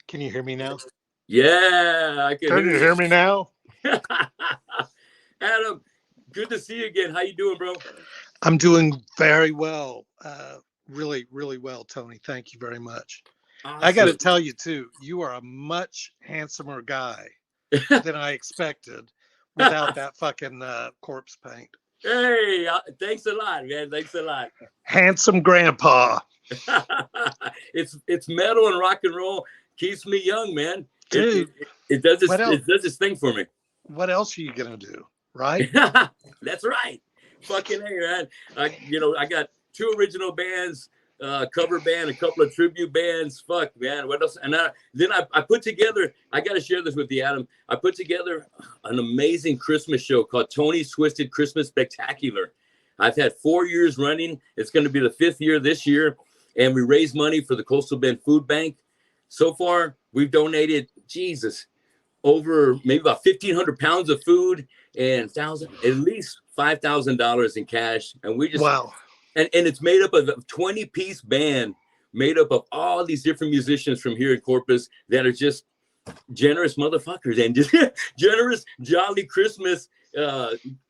Can you hear me now? Yeah, I can Can hear you you. hear me now? Adam, good to see you again. How you doing, bro? I'm doing very well. Really, really well, Tony. Thank you very much. I got to Awesome. tell you, too, you are a much handsomer guy than I expected without that fucking corpse paint. Hey, thanks a lot, man. Thanks a lot. Handsome grandpa. It's metal and rock and roll keeps me young, man. It it, Dude, it does what this else? it does this thing for me. What else are you going to do? Right? That's right. Fucking hey, man. I got two original bands, cover band, a couple of tribute bands. Fuck, man. What else? And then I put together. I got to share this with you, Adam. I put together an amazing Christmas show called Tony's Twisted Christmas Spectacular. I've had 4 years running. It's going to be the fifth year this year, and we raise money for the Coastal Bend Food Bank. So far, we've donated, Jesus, over maybe about 1,500 pounds of food and at least $5,000 in cash. And we just, Wow. and it's made up of a 20-piece band made up of all these different musicians from here in Corpus that are just generous motherfuckers and just generous, jolly Christmas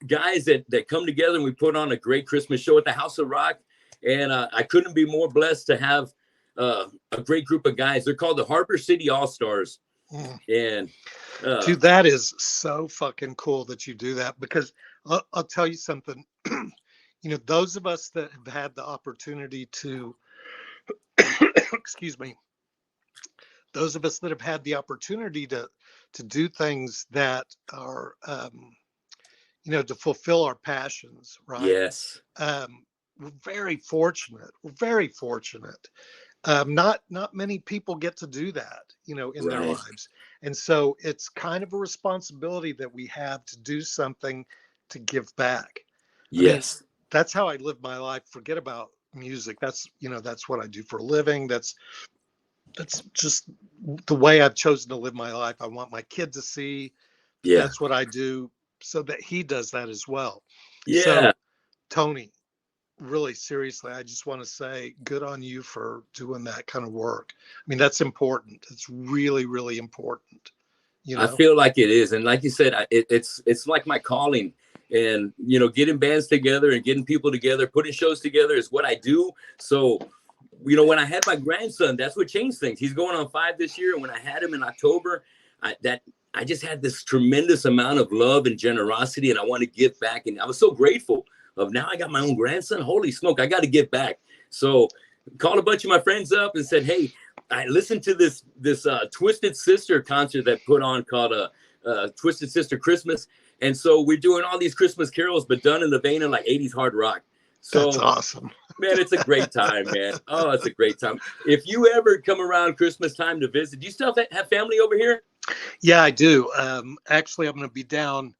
guys that come together, and we put on a great Christmas show at the House of Rock. And I couldn't be more blessed to have a great group of guys. They're called the Harbor City All-Stars. Mm. And Dude, that is so fucking cool that you do that because I'll tell you something. Those of us that have had the opportunity to, excuse me, those of us that have had the opportunity to do things that are, to fulfill our passions, right? yes, We're very fortunate. We're very fortunate. Not many people get to do that, in their right. lives. And so it's kind of a responsibility that we have to do something to give back. I mean, Yes. that's how I live my life. Forget about music. That's what I do for a living. That's just the way I've chosen to live my life. I want my kid to see that Yeah. that's what I do so that he does that as well. Yeah. So, Tony, really seriously, I just want to say good on you for doing that kind of work. I mean, that's important. It's really, really important, you I know? feel like it is. And like you said, it's like my calling. And, getting bands together and getting people together, putting shows together is what I do. So, when I had my grandson, that's what changed things. He's going on 5 this year. And when I had him in October, I just had this tremendous amount of love and generosity, and I want to give back. And I was so grateful of now I got my own grandson. Holy smoke, I got to give back. So called a bunch of my friends up and said, hey, I listened to this Twisted Sister concert that put on called Twisted Sister Christmas. And so we're doing all these Christmas carols, but done in the vein of like 80s hard rock. That's So, awesome. man, it's a great time, man. Oh, it's a great time. If you ever come around Christmas time to visit, do you still have family over here? Yeah, I do. Actually, I'm going to be down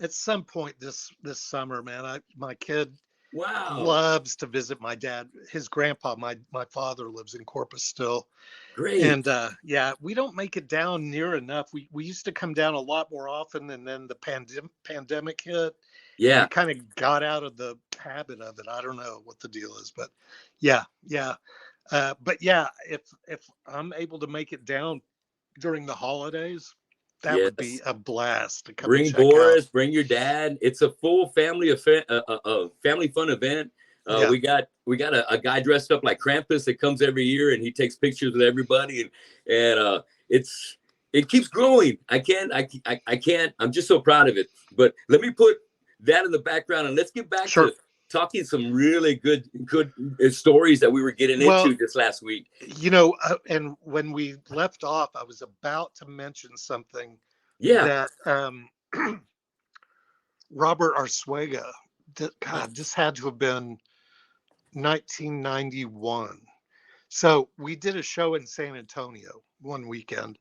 at some point this summer, man. My kid Wow. loves to visit my dad. His grandpa, my father, lives in Corpus still. Great. And yeah, we don't make it down near enough. We used to come down a lot more often, and then the pandemic hit, and we Yeah. kind of got out of the habit of it. I don't know what the deal is, but yeah, yeah. But yeah, if I'm able to make it down during the holidays, that would be Yes. a blast to come and Bring check out. Boris, bring your dad. It's a full family event, family fun event. Yeah, We got a guy dressed up like Krampus that comes every year, and he takes pictures with everybody, and it keeps growing. I can't. I'm just so proud of it. But let me put that in the background, and let's get back sure. to talking some really good stories that we were getting Well, into this last week. and when we left off, I was about to mention something Yeah. that Robert Arsuega, God, this had to have been 1991. So we did a show in San Antonio one weekend,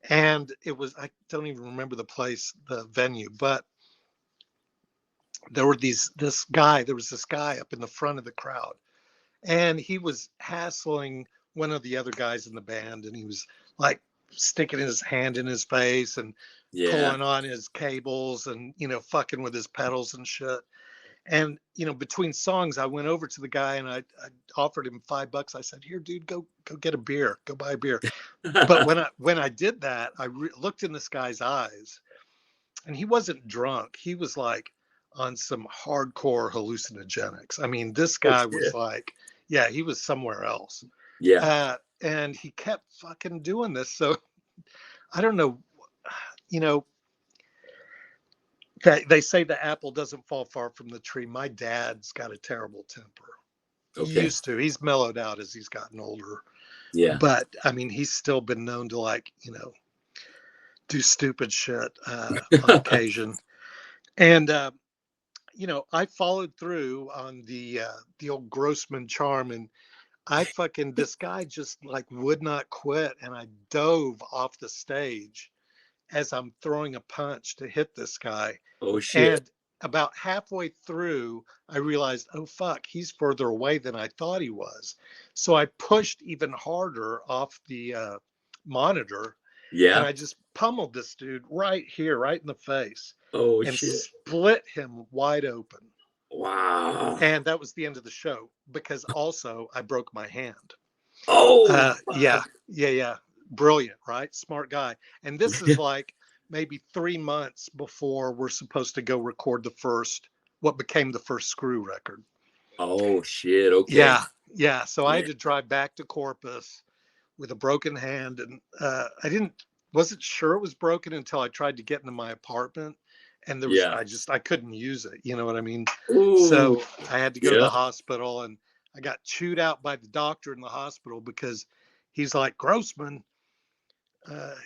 and I don't even remember the venue, but there was this guy up in the front of the crowd, and he was hassling one of the other guys in the band, and he was like sticking his hand in his face and Yeah. pulling on his cables and fucking with his pedals and shit. And, between songs, I went over to the guy and I offered him $5. I said, here, dude, go get a beer, go buy a beer. But when I did that, I looked in this guy's eyes, and he wasn't drunk. He was like on some hardcore hallucinogenics. I mean, this Oh guy was shit. like, yeah, he was somewhere else. Yeah. And he kept fucking doing this. So I don't know, you know, they say the apple doesn't fall far from the tree. My dad's got a terrible temper. He Okay. used to. He's mellowed out as he's gotten older. Yeah. But I mean, he's still been known to, like, do stupid shit on occasion. And I followed through on the old Grossman charm, and this guy just like would not quit, and I dove off the stage as I'm throwing a punch to hit this guy. Oh shit. And about halfway through, I realized, oh fuck, he's further away than I thought he was. So I pushed even harder off the monitor, and Yeah. I just pummeled this dude right here, right in the face, Oh and shit. split him wide open. Wow. And that was the end of the show, because also I broke my hand. Oh Yeah, fuck. yeah. Brilliant, right? Smart guy. And this is like maybe 3 months before we're supposed to go record what became the first SKREW record. Oh shit. Okay. Yeah. So I Yeah. had to drive back to Corpus with a broken hand, and wasn't sure it was broken until I tried to get into my apartment, and Yeah. I couldn't use it. You know what I mean? So Ooh. I had to go to Yeah. the hospital, and I got chewed out by the doctor in the hospital, because he's like, Grossman,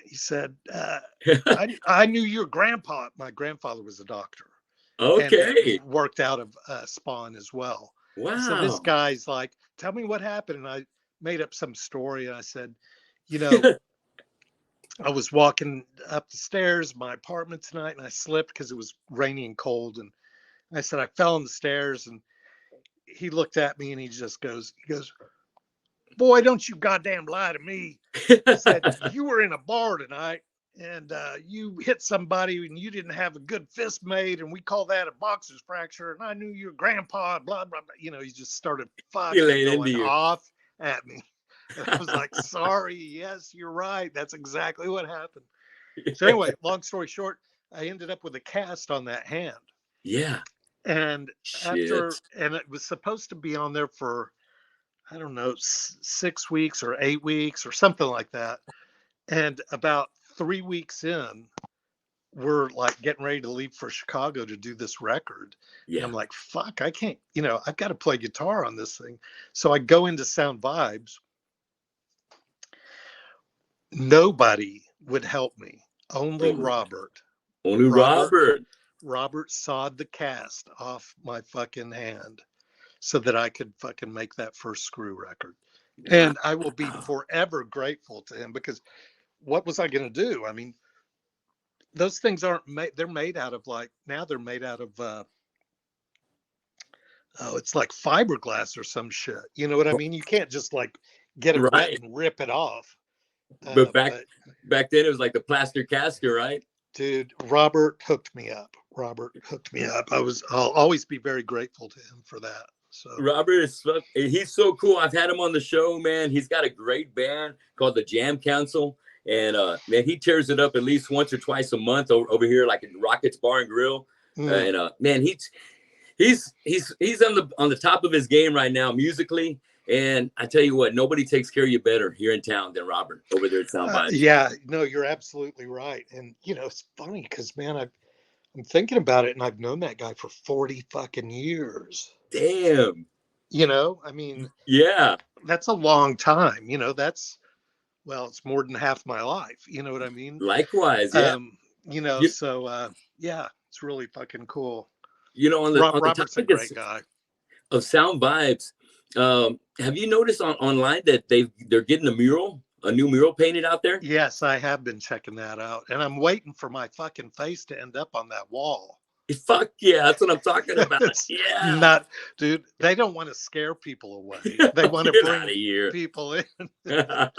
he said, I knew your grandpa. My grandfather was a doctor and Okay. worked out of Spawn as well. So this Wow. guy's like, tell me what happened. And I made up some story. And I said, you know, I was walking up the stairs, my apartment tonight, and I slipped because it was rainy and cold. And I said, I fell on the stairs. And he looked at me and he goes, boy, don't you goddamn lie to me. He said, you were in a bar tonight, and you hit somebody and you didn't have a good fist made, and we call that a boxer's fracture. And I knew your grandpa, blah, blah, blah. He just started He fucking laid into going you. off at me. And I was like, sorry, yes, you're right. That's exactly what happened. So anyway, long story short, I ended up with a cast on that hand. Yeah. And Shit. and it was supposed to be on there for, I don't know, 6 weeks or 8 weeks or something like that. And about 3 weeks in, we're like getting ready to leave for Chicago to do this record. And Yeah. I'm like, fuck, I can't, I've got to play guitar on this thing. So I go into Sound Vibes. Nobody would help me. Only Oh, Robert. only Robert Robert. Robert sawed the cast off my fucking hand so that I could fucking make that first SKREW record. Wow. And I will be forever grateful to him, because what was I going to do? I mean, those things aren't made. They're made out of, like, now they're made out of, it's like fiberglass or some shit. You know what I mean? You can't just like get it wet Right. and rip it off. But back But back then it was like the plaster caster, right? dude, Robert hooked me up. I'll always be very grateful to him for that. So Robert he's so cool. I've had him on the show, man. He's got a great band called the Jam Council. And man, he tears it up at least once or twice a month over here, like in Rockets Bar and Grill. And man, he's on the top of his game right now musically. And I tell you what, nobody takes care of you better here in town than Robert over there at Sound Vibes. yeah, no, you're absolutely right. And it's funny because, man, I'm thinking about it, and I've known that guy for 40 fucking years. Damn. I mean, Yeah. that's a long time. Well, it's more than half my life. You know what I mean? Likewise, yeah. You, So yeah, it's really fucking cool. on the Robert's a topic great guy. of Sound Vibes, have you noticed online that they're getting a new mural painted out there? Yes, I have been checking that out, and I'm waiting for my fucking face to end up on that wall. Fuck yeah, that's what I'm talking about. It's Yeah. not, dude. They don't want to scare people away. They want to Get bring out of here. people in. Check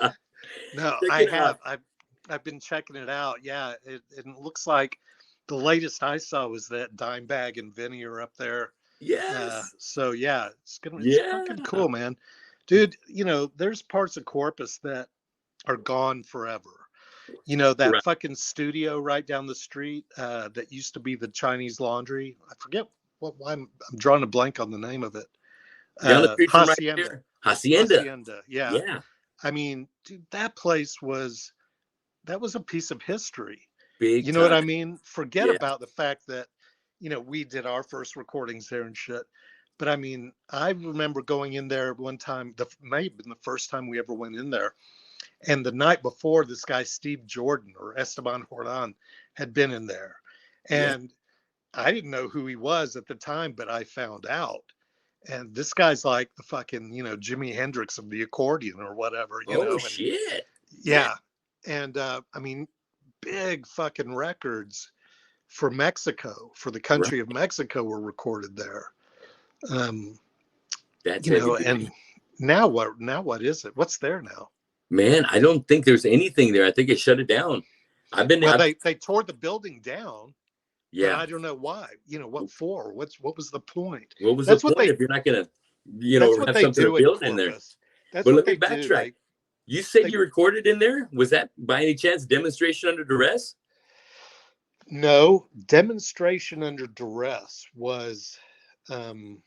No, I it have. out. I've been checking it out. Yeah, it looks like the latest I saw was that Dimebag and Vinny are up there. Yes. So yeah, it's Yeah. fucking cool, man. Dude, there's parts of Corpus that are gone forever. That Right. fucking studio right down the street that used to be the Chinese Laundry. I forget why I'm drawing a blank on the name of it. Down the street from right Hacienda. there. Hacienda. Hacienda. Yeah. Yeah. I mean, dude, that was a piece of history. Big You know what time. I mean? Forget Yeah. about the fact that, we did our first recordings there and shit. But I mean, I remember going in there one time, may have been the first time we ever went in there. And the night before, this guy, Steve Jordan or Esteban Jordan, had been in there. Yeah. And I didn't know who he was at the time, but I found out. And this guy's like the fucking, Jimi Hendrix of the accordion or whatever, Oh and shit. Yeah. yeah. And I mean, big fucking records for Mexico, for the Right. country of Mexico were recorded there. Um, That's heavy and duty. now what is it? What's there now? Man, I don't think there's anything there. I think it shut it down. I've been Well, I've, they tore the building down, but yeah. I don't know why. What for? What was the point? What was the That's what point they if you're not gonna, that's what have they something to do in build in there? Corpus. That's But what let me they do. backtrack. You said They you recorded in there? Was that by any chance demonstration under duress? No, demonstration under duress was um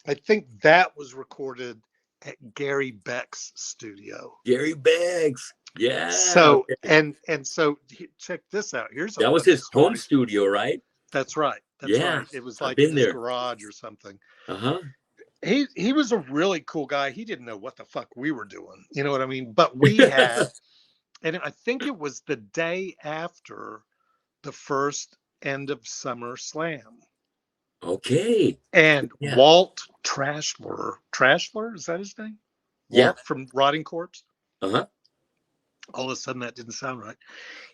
I think that was recorded at Gary Beck's studio. Gary Beggs. Yeah. So Okay. and so check this out. Here's a That was funny his home story. studio, right? That's right. That's Yeah. right. It was I've like in been his there. garage or something. Uh-huh. He was a really cool guy. He didn't know what the fuck we were doing. You know what I mean? But we had, and I think it was the day after the first end of summer slam. Okay. And Yeah. Walt Trashler, is that his name? Yeah. Walt from Rotting Corpse. Uh-huh. All of a sudden, that didn't sound right.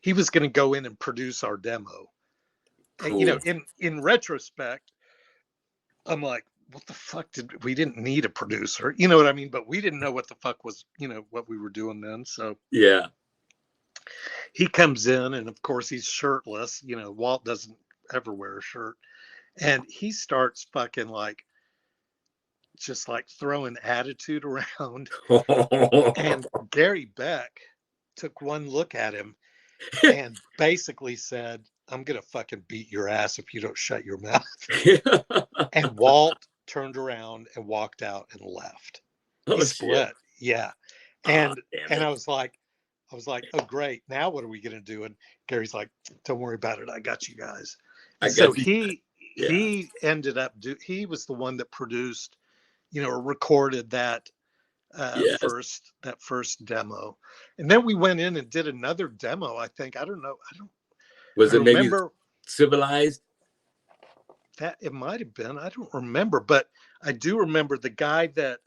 He was going to go in and produce our demo. And, Cool. in retrospect, I'm like, what the fuck we didn't need a producer, you know what I mean? But we didn't know what the fuck was, what we were doing then. So Yeah. he comes in, and of course he's shirtless. Walt doesn't ever wear a shirt, and he starts fucking like just like throwing attitude around. And Gary Beck took one look at him and basically said, I'm going to fucking beat your ass if you don't shut your mouth. And Walt turned around and walked out and left. He Oh split. shit. Yeah. Oh, And damn and it. I was like, oh great. Now what are we going to do? And Gary's like, don't worry about it. I got you guys. I And so got you. he Yeah. he ended up he was the one that produced, or recorded that Yes. first demo. And then we went in and did another demo, I think. I don't know. Was I it maybe remember civilized? that it might have been. I don't remember, but I do remember the guy that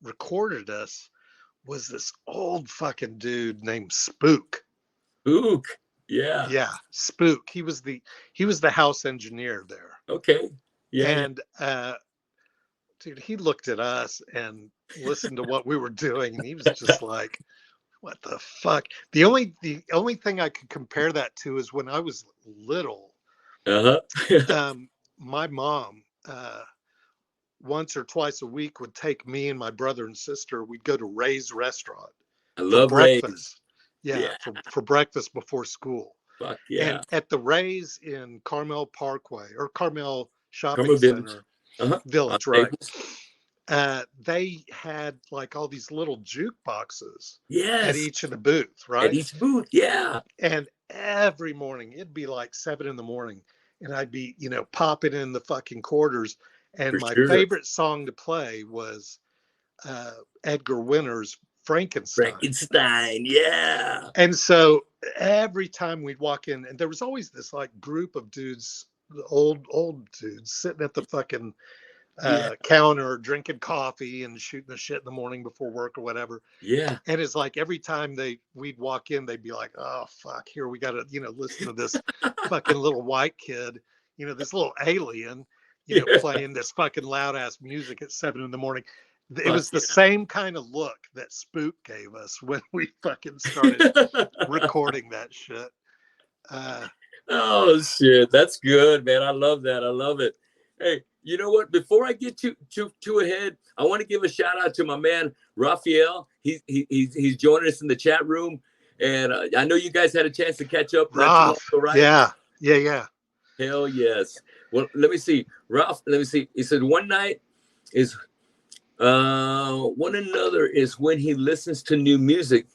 recorded us was this old fucking dude named Spook. Ook. Yeah. Yeah, Spook. He was the house engineer there. Okay. Yeah. Yeah. And dude, he looked at us and listened to what we were doing, and he was just like, what the fuck? The only thing I could compare that to is when I was little. Uh-huh. My mom once or twice a week would take me and my brother and sister. We'd go to Ray's restaurant I for love Ray's. breakfast. Yeah, Yeah. for breakfast before school. Fuck yeah. And at the Ray's in Carmel Parkway or Carmel Shopping Carmel Village. Center Uh-huh. Village, On right? Staples. They had like all these little jukeboxes at Yes. each of the booths, At right? each booth. Yeah. And every morning it'd be like 7 a.m, and I'd be, popping in the fucking quarters. And For my sure. favorite song to play was Edgar Winter's Frankenstein. Frankenstein. Yeah. And so every time we'd walk in, and there was always this like group of dudes, old dudes, sitting at the fucking Yeah. counter drinking coffee and shooting the shit in the morning before work or whatever. Yeah. And it's like every time we'd walk in, they'd be like, oh fuck, here we gotta, listen to this fucking little white kid, this little alien, playing this fucking loud ass music at 7 a.m. It Fuck was the yeah. same kind of look that Spook gave us when we fucking started recording that shit. Oh shit, that's good, man. I love that. I love it. Hey, you know what? Before I get too ahead, I want to give a shout out to my man Raphael. He's joining us in the chat room, and I know you guys had a chance to catch up not too long Rough. ago, right? Yeah. Yeah. Yeah. Hell yes. Well, let me see, Ralph. Let me see. He said one night is one another is when he listens to new music.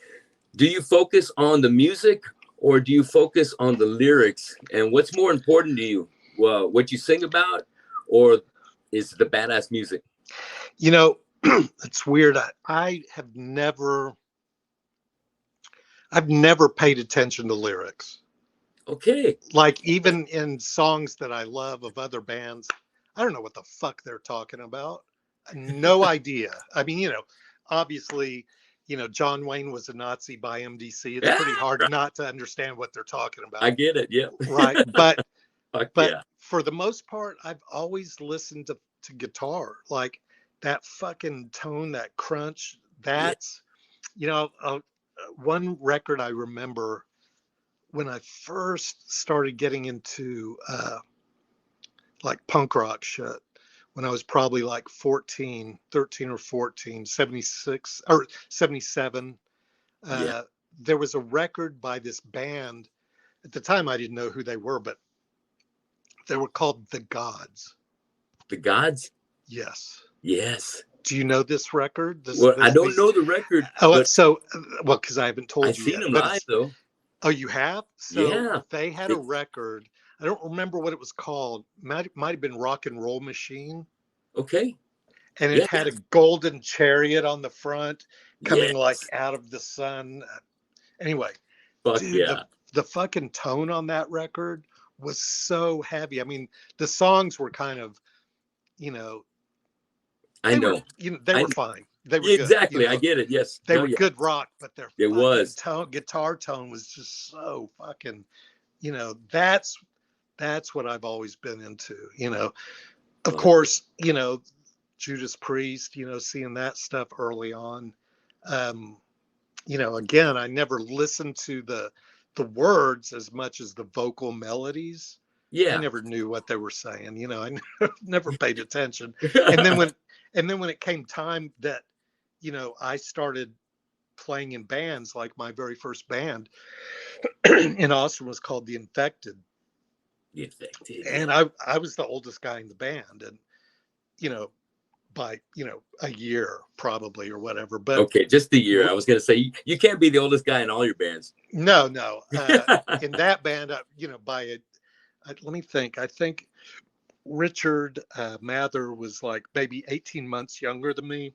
Do you focus on the music or do you focus on the lyrics? And what's more important to you? Well, what you sing about, or is the badass music? You know, it's weird. I've never paid attention to lyrics. Okay. Like even in songs that I love of other bands, I don't know what the fuck they're talking about. No idea. I mean, obviously, John Wayne was a Nazi by MDC. It's Yeah, pretty hard not to understand what they're talking I about. get it. Yeah. Right. But Fuck but yeah. for the most part, I've always listened to guitar. Like that fucking tone, that crunch, Yeah. that's one record I remember when I first started getting into like punk rock shit, when I was probably like 14, 13 or 14, 76 or 77. Yeah. Uh, there was a record by this band. At the time, I didn't know who they were, but they were called The Gods. The gods. Yes. Yes. Do you know this record? Well, I don't These. know the record, Oh, but so well, because I haven't I've told you seen yet, them but live it's. though. Oh, you have? So Yeah. they had a They, record. I don't remember what it was called. Might have been Rock and Roll Machine, okay. and it Yeah. had a golden chariot on the front, coming like Yes. out of the sun. Anyway, Fuck dude, the yeah. the fucking tone on that record was so heavy. I mean, the songs were kind of, you know, I know. they I were fine. They were good. exactly. I get it. Yes. They Hell were yeah. good rock, but their It fucking was. guitar tone was just so fucking, that's what I've always been into. Of Fuck yeah. course, Judas Priest, seeing that stuff early on. Um, again, I never listened to the words as much as the vocal melodies. I Yeah. never knew what they were saying. I never paid attention. And then when it came time that, I started playing in bands, like my very first band in Austin was called The Infected. The infected. And Yeah. I was the oldest guy in the band, and you know, by a year probably or whatever. But Okay, just the year. I was gonna say you can't be the oldest guy in all your bands. no. In that band, by let me think. I think Richard Mather was like maybe 18 months younger than me.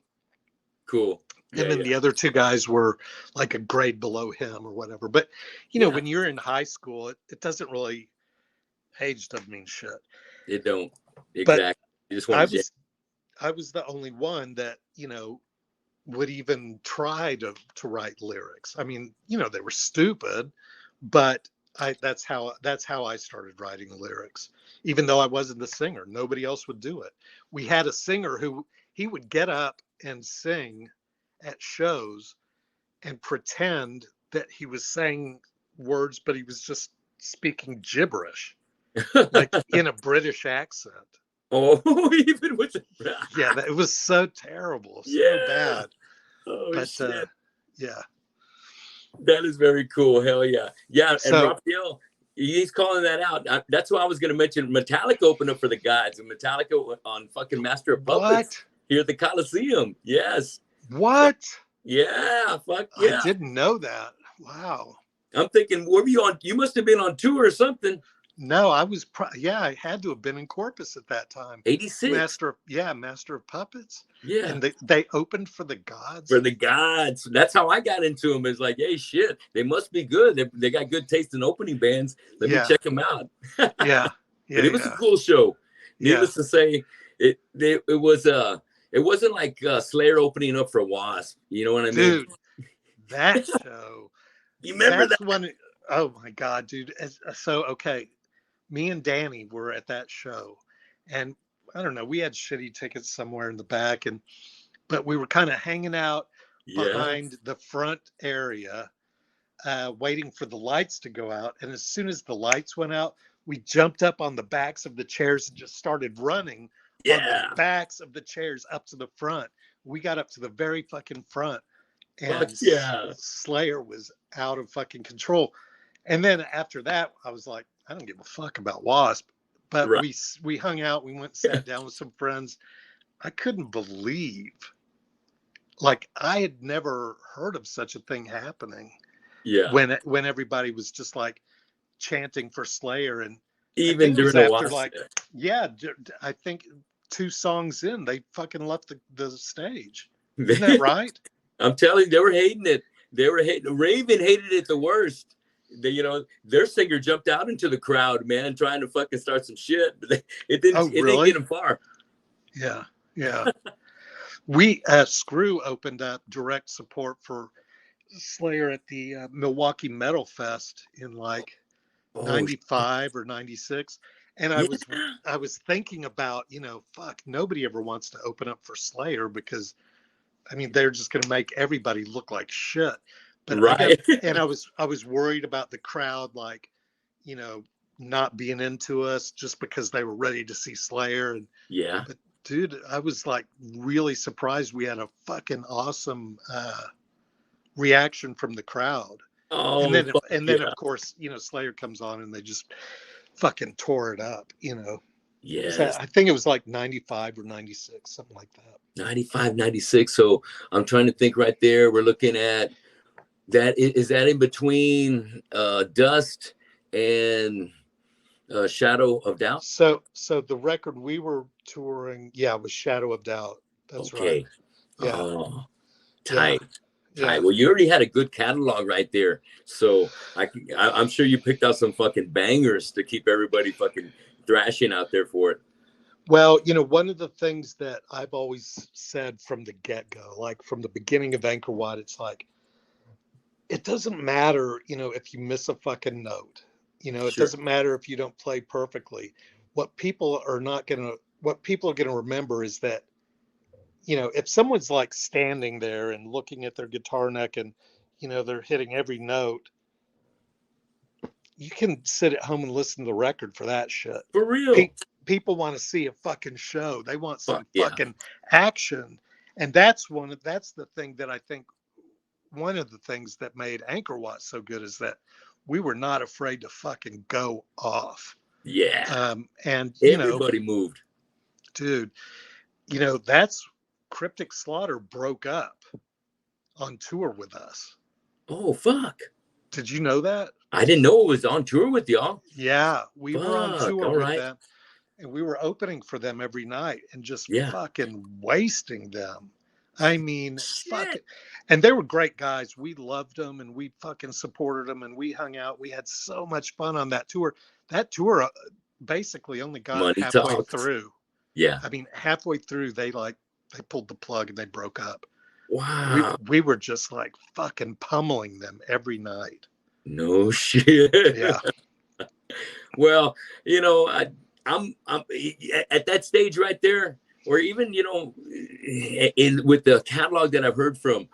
Cool. And Yeah, then yeah. the other two guys were like a grade below him or whatever. But, Yeah. when you're in high school, it doesn't really, age doesn't mean shit. It don't. But Exactly. You just want I to jam. was, I was the only one that, would even try to write lyrics. I mean, they were stupid, but that's how I started writing lyrics. Even though I wasn't the singer, nobody else would do it. We had a singer who he would get up and sing at shows and pretend that he was saying words, but he was just speaking gibberish, like in a British accent. Oh, even with the Yeah, it was so terrible, so yeah. bad. Oh But shit. yeah. That is very cool. Hell yeah. Yeah, and So Raphael, he's calling that out. That's why I was gonna mention Metallica opened up for the guys, and Metallica on fucking Master of Puppets what? here at the Coliseum. Yes. What? Yeah, fuck I yeah. didn't know that. Wow. I'm thinking, were you on? You must have been on tour or something. No, I was. Yeah, I had to have been in Corpus at that time. 86. Master of Puppets, Yeah. and they opened for the Gods. For the gods. That's how I got into them. It's like, hey, shit, they must be good. They got good taste in opening bands. Let me Yeah, check them out. yeah, But yeah, it was a yeah, cool show. yeah, Needless to say, it was it wasn't like Slayer opening up for Wasp. You know what I mean? dude. That show. You remember that? That's one. Oh my god, dude. So okay, me and Danny were at that show, and I don't know. We had shitty tickets somewhere in the back, but we were kind of hanging out Yeah. behind the front area, waiting for the lights to go out. And as soon as the lights went out, we jumped up on the backs of the chairs and just started running on the Yeah. backs of the chairs up to the front. We got up to the very fucking front, Fuck and yeah. Slayer was out of fucking control. And then after that, I was like, I don't give a fuck about Wasp. But Right. we hung out. We went and sat down with some friends. I couldn't believe, like, I had never heard of such a thing happening Yeah. when everybody was just like chanting for Slayer. And I Even think it during was the after Wasp. like, yeah, I think 2 songs in, they fucking left the stage. Isn't that right? I'm telling you, they were hating it. They were hating. Raven hated it the worst. They, you know, their singer jumped out into the crowd, man, trying to fucking start some shit. But it didn't. Oh, It didn't get really? them far. Yeah, yeah. We SKREW opened up direct support for Slayer at the Milwaukee Metal Fest in like Oh, 95 or 96. And yeah. I was thinking about, fuck, nobody ever wants to open up for Slayer because I mean they're just going to make everybody look like shit. But Right. I was worried about the crowd, like, you know, not being into us just because they were ready to see Slayer. And Yeah. but dude, I was like really surprised. We had a fucking awesome reaction from the crowd. Oh, fuck And then yeah. of course, Slayer comes on and they just fucking tore it up. Was Yes. that, I think it was like 95 or 96, something like that. 95, 96. So I'm trying to think right there. We're looking at that. Is that in between Dust and Shadow of Doubt? So the record we were touring, yeah, was Shadow of Doubt. That's right. Okay. Yeah. Oh, Yeah. tight. Yeah. Tight. Well, you already had a good catalog right there. So I'm sure you picked out some fucking bangers to keep everybody fucking thrashing out there for it. Well, one of the things that I've always said from the get-go, like from the beginning of Angkor Wat, it's like, it doesn't matter, if you miss a fucking note. It Sure. doesn't matter if you don't play perfectly. What people are gonna remember is that, if someone's like standing there and looking at their guitar neck and, they're hitting every note, you can sit at home and listen to the record for that shit. For real. People want to see a fucking show. They want Fuck some yeah. fucking action. And that's the thing that I think one of the things that made Angkor Wat so good is that we were not afraid to fucking go off. Yeah. And Everybody moved. dude, that's Cryptic Slaughter broke up on tour with us. Oh, fuck. Did you know that? I didn't know it was on tour with y'all. Yeah, we were on Fuck. tour All with right. them, and we were opening for them every night and just Yeah. fucking wasting them. I mean, fuck Shit. it. And they were great guys. We loved them and we fucking supported them and we hung out. We had so much fun on that tour. That tour basically only got Money halfway talks. through. Yeah. I mean, halfway through, they pulled the plug and they broke up. Wow. We were just like fucking pummeling them every night. No shit. Yeah. Well, I'm at that stage right there, or even with the catalog that I've heard from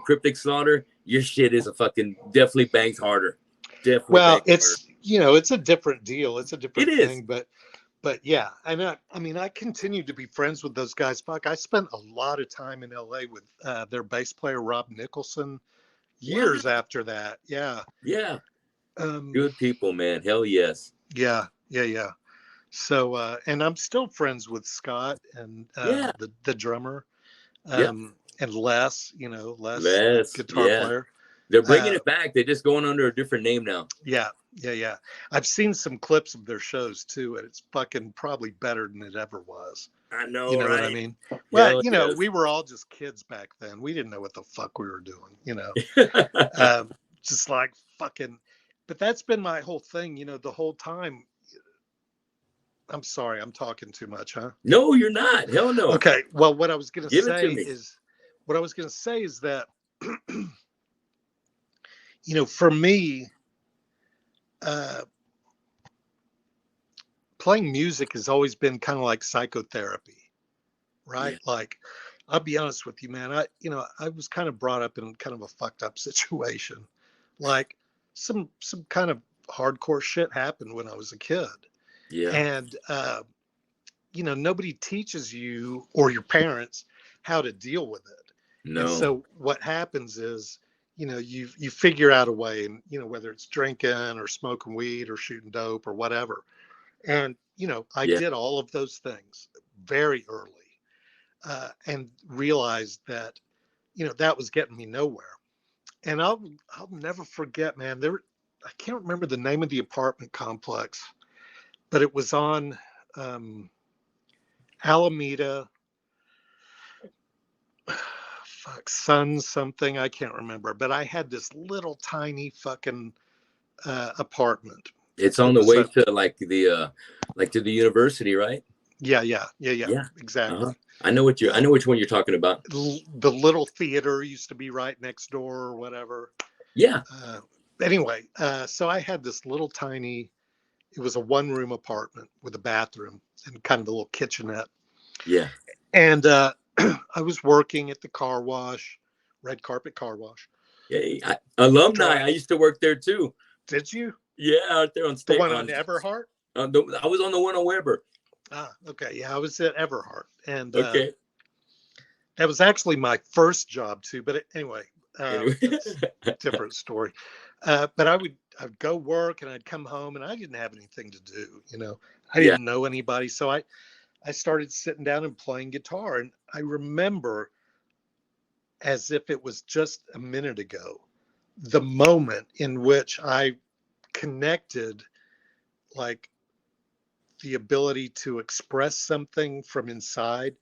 Cryptic Slaughter, your shit is a fucking definitely bangs harder. Definitely. Well, bangs it's a different deal. It's a different It is. thing, but yeah, and I mean, I continue to be friends with those guys. Fuck, I spent a lot of time in LA with their bass player Rob Nicholson years after that. Yeah. Yeah. Um, Good people, man. Hell yes. yeah, yeah, yeah. So, and I'm still friends with Scott and Yeah. the drummer, Yep. and Les, Les, guitar yeah. player. They're bringing it back. They're just going under a different name now. Yeah, yeah, yeah. I've seen some clips of their shows too, and it's fucking probably better than it ever was. I know, You know right? what I mean? Well, Hell yes. we were all just kids back then. We didn't know what the fuck we were doing, just like fucking. But that's been my whole thing, the whole time. I'm sorry, I'm talking too much, huh? No, you're not. Hell no. Okay. Well, what I was gonna Give it to say me. is that for me, playing music has always been kind of like psychotherapy, right? Yeah. Like, I'll be honest with you, man. I was kind of brought up in kind of a fucked up situation, like some kind of hardcore shit happened when I was a kid. Yeah. And, nobody teaches you or your parents how to deal with it. And No. so what happens is, you figure out a way, and, whether it's drinking or smoking weed or shooting dope or whatever. And, I Yeah. did all of those things very early, and realized that, that was getting me nowhere. And I'll never forget, man, I can't remember the name of the apartment complex, but it was on, Alameda, fuck, Sun something, I can't remember, but I had this little tiny fucking, apartment. It's on It the was way a, to like to the university, right? yeah, Yeah. Uh-huh. exactly. I know which one you're talking about. The little theater used to be right next door or whatever. Yeah. Uh, anyway, so I had this little tiny, it was a one room apartment with a bathroom and kind of a little kitchenette. Yeah. And, I was working at the car wash, red carpet car wash. Yeah. Alumni. Dry. I used to work there too. Did you? Yeah, out there on The state one on Everhart? I was on the one on Weber. Ah, okay. Yeah, I was at Everhart. And, Okay. that was actually my first job too. But anyway, Anyway. that's a different story. But I'd go work and I'd come home and I didn't have anything to do. I Yeah. didn't know anybody. So I started sitting down and playing guitar. And I remember, as if it was just a minute ago, the moment in which I connected, like, the ability to express something from inside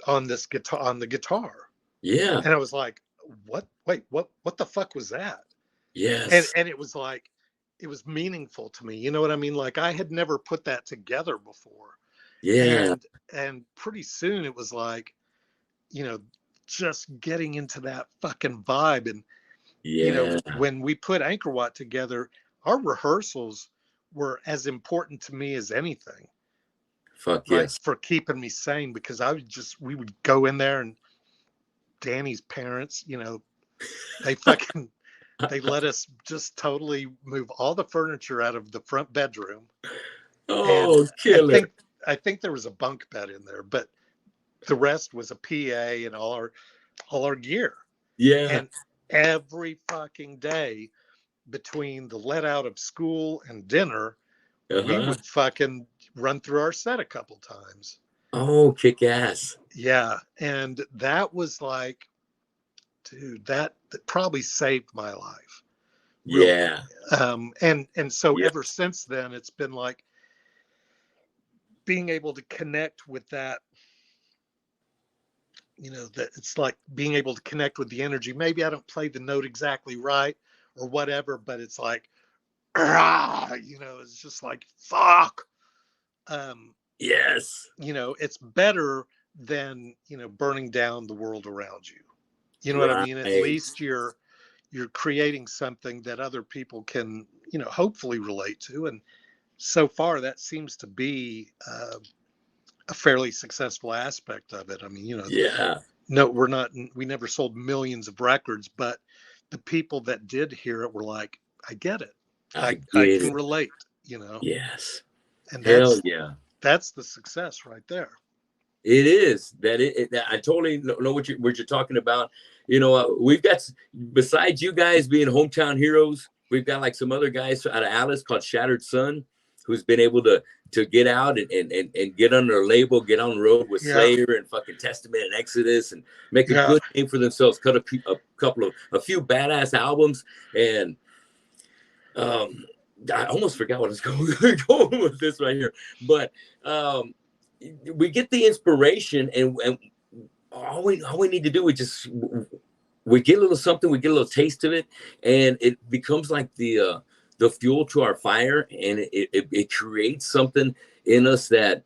on the guitar. Yeah. And I was like, what the fuck was that? And Yes. and it was like, it was meaningful to me. You know what I mean? Like, I had never put that together before. Yeah. And pretty soon it was like, you know, just getting into that fucking vibe. And, Yeah. when we put Angkor Wat together, our rehearsals were as important to me as anything, Fuck right? yes. For keeping me sane, because we would go in there, and Danny's parents, they fucking, they let us just totally move all the furniture out of the front bedroom. And Oh, I killer. think, I think there was a bunk bed in there, but the rest was a PA and all our gear. Yeah. And every fucking day, between the let out of school and dinner, we Uh-huh. would fucking run through our set a couple times. Oh, kick ass. Yeah. And that was like, dude, that probably saved my life. Really. Yeah. And so Yeah. ever since then, it's been like being able to connect with that, that it's like being able to connect with the energy. Maybe I don't play the note exactly right or whatever, but it's like, it's just like, fuck. Um, Yes. it's better than, burning down the world around you. You know what I mean? At Right. least you're creating something that other people can, hopefully relate to. And so far, that seems to be, a fairly successful aspect of it. I mean, Yeah. no, we never sold millions of records, but the people that did hear it were like, I get it. I I get can it. relate. Yes. And Hell yeah. that's the success right there. It is that I totally know what you're talking about. We've got, besides you guys being hometown heroes, we've got like some other guys out of Alice called Shattered Sun, who's been able to get out and get under a label, get on the road with Yeah. Slayer and fucking Testament and Exodus, and make a Yeah. good name for themselves. Cut a few badass albums, and I almost forgot what I was going with this right here, but we get the inspiration, and all we need to do is just we get a little something, we get a little taste of it, and it becomes like the fuel to our fire, and it creates something in us that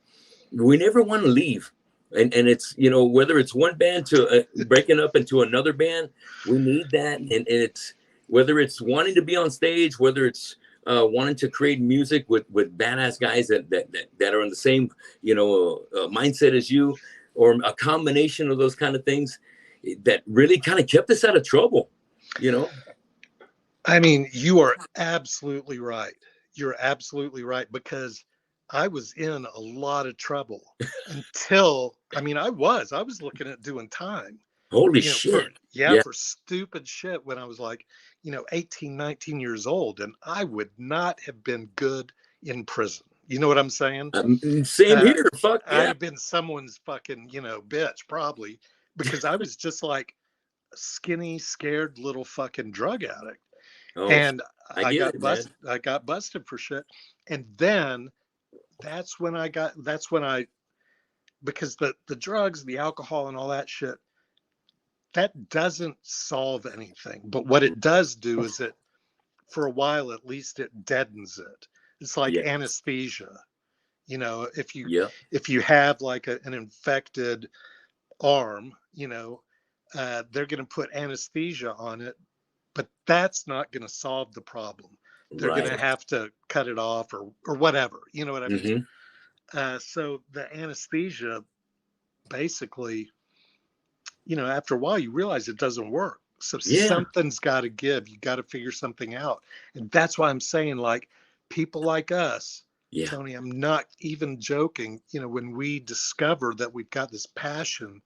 we never want to leave. And it's, whether it's one band to breaking up into another band, we need that. And it's whether it's wanting to be on stage, whether it's wanting to create music with badass guys that are in the same mindset as you, or a combination of those kind of things that really kind of kept us out of trouble. I mean, you are absolutely right. You're absolutely right because I was in a lot of trouble until, I mean, I was looking at doing time, Holy you know, for, shit. yeah, Yeah. for stupid shit when I was like, 18, 19 years old. And I would not have been good in prison. You know what I'm saying? Same Uh, here. Fuck I'd yeah. have been someone's fucking, bitch, probably because I was just like a skinny, scared little fucking drug addict. Oh, And I get it, man. I got busted for shit. And then that's when I because the drugs, the alcohol and all that shit, that doesn't solve anything. But what it does do is it for a while at least it deadens it. It's like Yeah. anesthesia. If you Yeah. have like an infected arm, they're going to put anesthesia on it, but that's not going to solve the problem. They're going to Right. have to cut it off or whatever. You know what I mean? Hmm. So the anesthesia basically, after a while, you realize it doesn't work. So Yeah. something's got to give. You got to figure something out. And that's why I'm saying, like, people like us, Yeah. Tony, I'm not even joking. When we discover that we've got this passion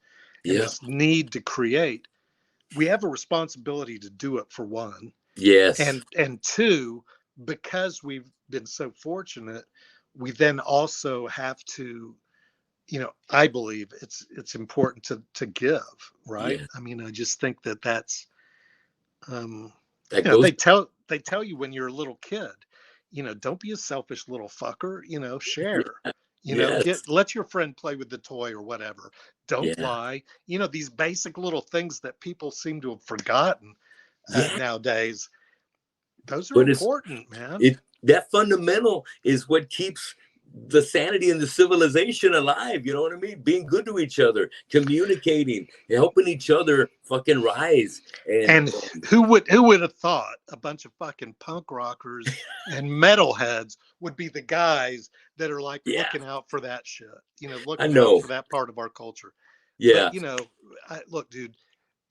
and Yeah. this need to create, we have a responsibility to do it for one. Yes. And two, because we've been so fortunate, we then also have to, I believe it's important to give, right? Yeah. I mean, I just think that's um That goes. they tell you when you're a little kid, don't be a selfish little fucker, share. Yeah. Yes. Let your friend play with the toy or whatever. Don't Yeah. lie. These basic little things that people seem to have forgotten Yeah. nowadays. Those are But it's important, man. it that fundamental is what keeps the sanity and the civilization alive. You know what I mean? Being good to each other, communicating, helping each other fucking rise. And And who would have thought a bunch of fucking punk rockers and metalheads would be the guys that are like yeah, looking out for that shit, I looking out know. for that part of our culture. But Yeah. look, dude,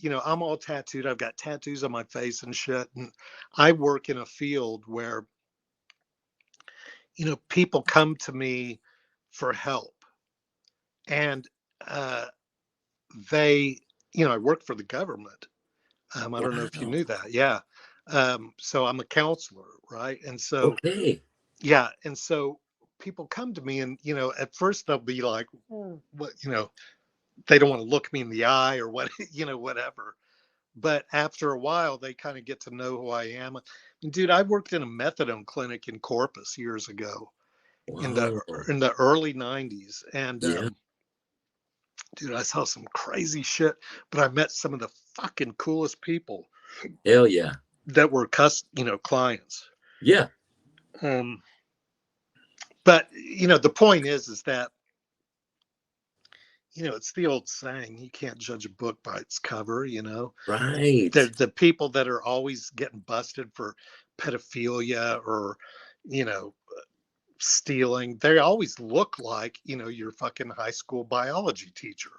I'm all tattooed. I've got tattoos on my face and shit, and I work in a field where people come to me for help, and uh, they, I work for the government. I don't know if you Wow. knew that. Yeah. So I'm a counselor, right? And so, Okay. yeah. And so people come to me and, at first they'll be like, what, they don't want to look me in the eye or what, whatever. But after a while, they kind of get to know who I am. And dude, I worked in a methadone clinic in Corpus years ago in the Wow. in the early 90s. And Yeah. dude, I saw some crazy shit, but I met some of the fucking coolest people Hell yeah. that were clients. Yeah. Um, but the point is that it's the old saying: you can't judge a book by its cover. Right. The people that are always getting busted for pedophilia or you know stealing, they always look like your fucking high school biology teacher,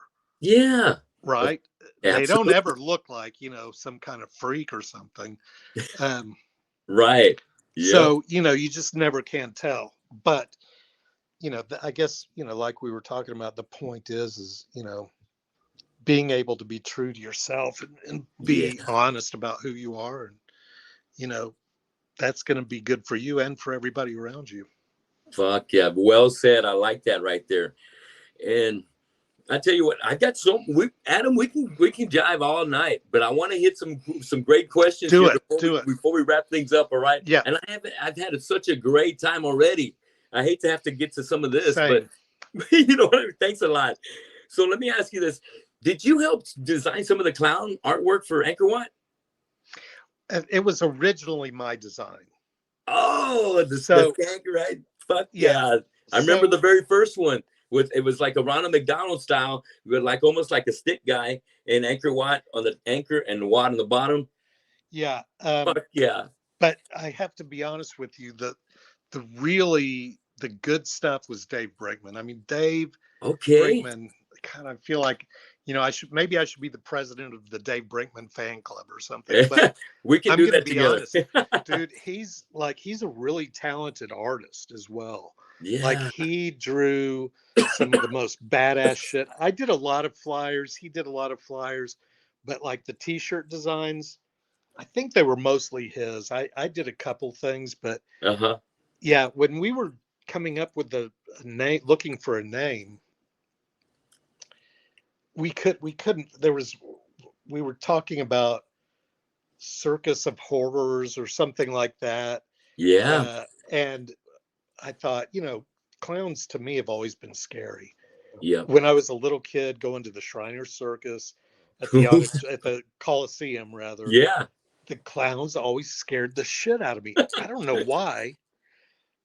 Yeah. right? They don't Absolutely. ever look like some kind of freak or something. Um, Right. Yep. so you just never can tell. But I guess, like we were talking about, the point is, being able to be true to yourself and Yeah. be honest about who you are. And, you know, that's going to be good for you and for everybody around you. Fuck yeah. Well said. I like that right there. And I tell you what, I got Adam, we can jive all night, but I want to hit some great questions Do here it. Do it. before we wrap things up. All right. Yeah. And I've had such a great time already. I hate to have to get to some of this, but Same. you know what? Thanks a lot. So let me ask you this. Did you help design some of the clown artwork for Angkor Wat? It was originally my design. Oh, the So, skank, right? Fuck yeah. yeah. I remember So, the very first one with it was like a Ronald McDonald style, with like almost like a stick guy and Angkor Wat on the anchor and the Wat on the bottom. yeah. Fuck yeah. But I have to be honest with you, the good stuff was Dave Brigman. I mean, Dave Okay. Brigman, God, I feel like I should be the president of the Dave Brinkman fan club or something. But We can I'm do going to that be together. honest, dude. He's a really talented artist as well. Like Yeah. he drew some of the most badass shit. I did a lot of flyers. He did a lot of flyers, but like the T-shirt designs, I think they were mostly his. I did a couple things, but Uh-huh. yeah, when we were coming up with a name, looking for a name, we couldn't. We were talking about Circus of Horrors or something like that. Yeah. And I thought, clowns to me have always been scary. Yeah. When I was a little kid going to the Shriner Circus at at the Coliseum, rather, Yeah. the clowns always scared the shit out of me. I don't know why,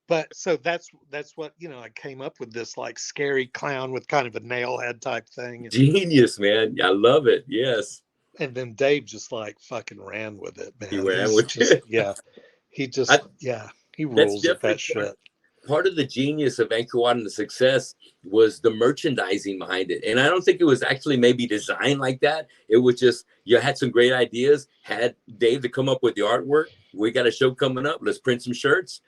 but so that's what, I came up with this like scary clown with kind of a nail head type thing. Genius, man. I love it. Yes. And then Dave just like fucking ran with it, He man. ran He's with just, it. yeah, I, he that's rules at definitely that shit. part of the genius of Angkor Wat and the success was the merchandising behind it. And I don't think it was actually maybe designed like that. It was just, you had some great ideas, had Dave to come up with the artwork. We got a show coming up. Let's print some shirts.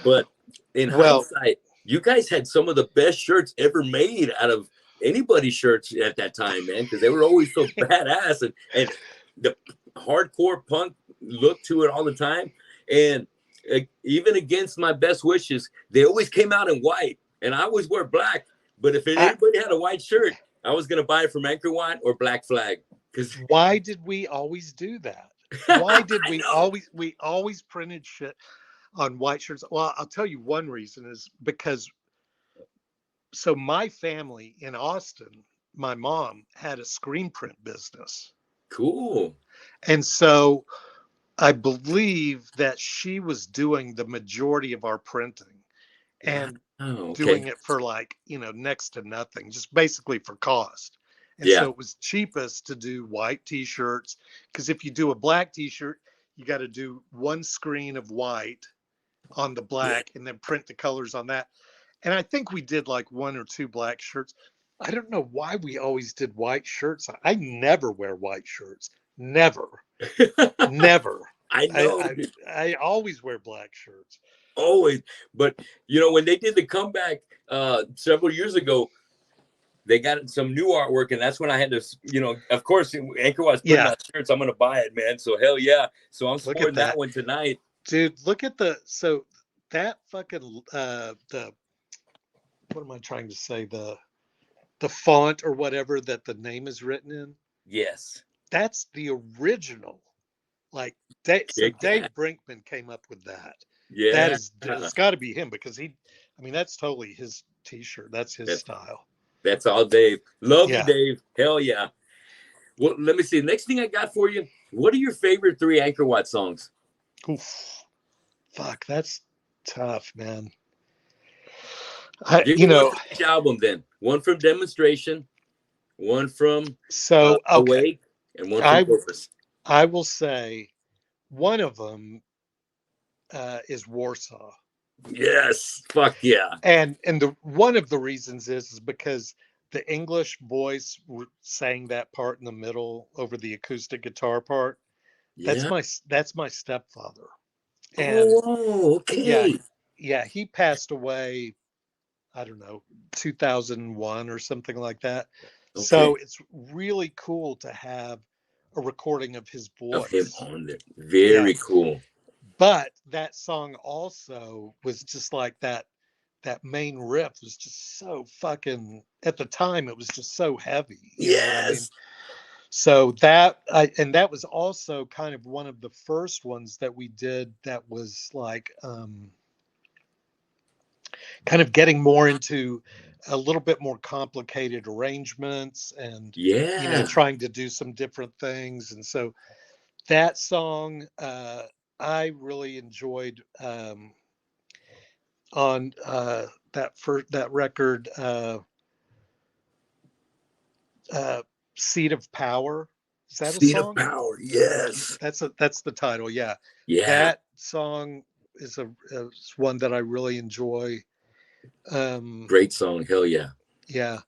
But in Well, hindsight, you guys had some of the best shirts ever made out of anybody's shirts at that time, man, because they were always so badass and the hardcore punk look to it all the time. And even against my best wishes, they always came out in white, and I always wear black. But if anybody had a white shirt, I was gonna buy it from Angkor Wat or Black Flag. Because why did we always do that? Why did we always printed shit on white shirts? Well, I'll tell you one reason is because so my family in Austin, my mom had a screen print business. Cool. And so I believe that she was doing the majority of our printing and Okay. doing it for like, next to nothing, just basically for cost. And Yeah. so it was cheapest to do white t-shirts because if you do a black t-shirt, you got to do one screen of white on the black and then print the colors on that. And I think we did like one or two black shirts. I don't know why we always did white shirts. I never wear white shirts. Never. Never. I know. I always wear black shirts. Always. But when they did the comeback several years ago, they got some new artwork, and that's when I had to, of course, Angkor Wat's putting out shirts. I'm gonna buy it, man. So hell yeah. So I'm supporting that one tonight. Dude, look at that fucking the what am I trying to say? The font or whatever that the name is written in. Yes. That's the original. Like Dave Brinkman came up with that. Yeah. It's got to be him because that's totally his t-shirt. That's his style. That's all Dave. Love you, Dave. Hell yeah. Well, let me see. Next thing I got for you. What are your favorite 3 Angkor Wat songs? Oof. Fuck, that's tough, man. Give me one from each album then. One from Demonstration, one from Awake, and one from Purpose. I will say one of them is Warsaw. Yes, fuck yeah. And one of the reasons is because the English voice sang that part in the middle over the acoustic guitar part. Yeah. That's my stepfather. And okay. Yeah, he passed away, I don't know, 2001 or something like that. Okay. So it's really cool to have a recording of his voice. Of him on there. Very cool. But that song also was just like that main riff was just so fucking, at the time, it was just so heavy. You know what I mean? So that was also kind of one of the first ones that we did that was like kind of getting more into a little bit more complicated arrangements and trying to do some different things. And so that song I really enjoyed on that record, Seat of Power. Is that a song? Seat of Power, yes. That's the title, yeah. That song is one that I really enjoy. Great song, hell yeah. Yeah.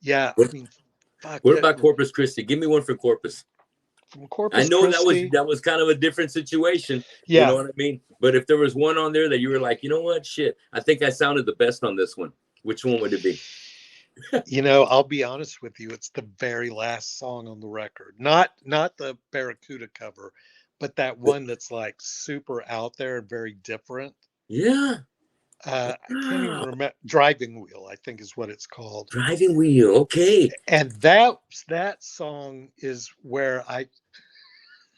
I mean, fuck What that, about Corpus Christi? Give me one for Corpus. from I Corpus know Christi. that was kind of a different situation. You Yeah. know what I mean? But if there was one on there that you were like, you know what, shit, I think I sounded the best on this one. Which one would it be? I'll be honest with you. It's the very last song on the record. Not the Barracuda cover, but that one that's like super out there and very different. Yeah. I can't even Wow. remember. Driving Wheel, I think is what it's called. Driving Wheel. Okay. And that song is where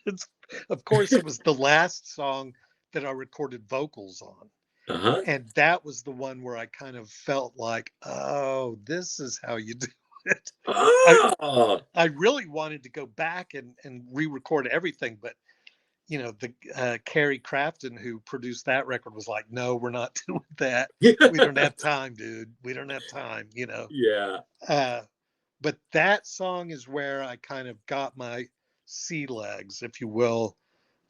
it's, of course, it was the last song that I recorded vocals on. Uh-huh. And that was the one where I kind of felt like, oh, this is how you do it. I Oh. I really wanted to go back and re-record everything, but the Carrie Crafton who produced that record was like, no, we're not doing that. We don't have time, dude. We don't have time. Yeah. Uh, but that song is where I kind of got my sea legs, if you will,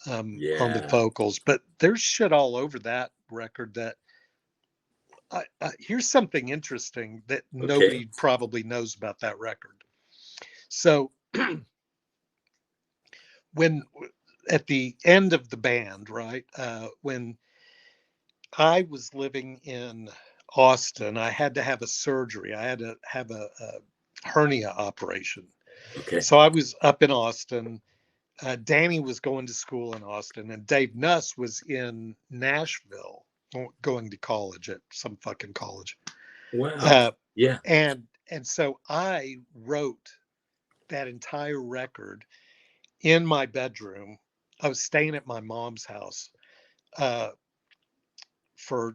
on the Yeah. vocals. But there's shit all over that record that here's something interesting that Okay. nobody probably knows about that record. So when at the end of the band, right, when I was living in Austin, I had to have a surgery. I had to have a hernia operation. Okay. So I was up in Austin. Danny was going to school in Austin, and Dave Nuss was in Nashville going to college at some fucking college. Wow. Uh, Yeah. and so I wrote that entire record in my bedroom. I was staying at my mom's house uh, for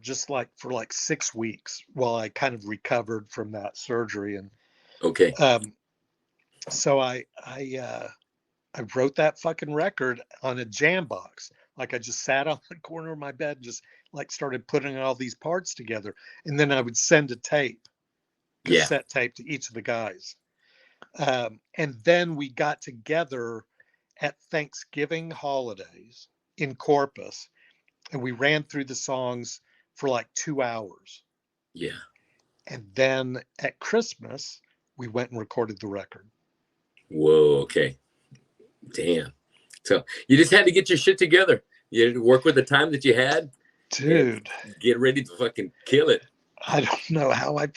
like 6 weeks while I kind of recovered from that surgery, and Okay. um, so I wrote that fucking record on a jam box. Like I just sat on the corner of my bed, just like started putting all these parts together, and then I would send a Yeah. cassette tape to each of the guys. And then we got together at Thanksgiving holidays in Corpus, and we ran through the songs for like 2 hours. Yeah. And then at Christmas, we went and recorded the record. Whoa. Okay. Damn. So you just had to get your shit together. You had to work with the time that you had and Dude, get ready to fucking kill it. I don't know how I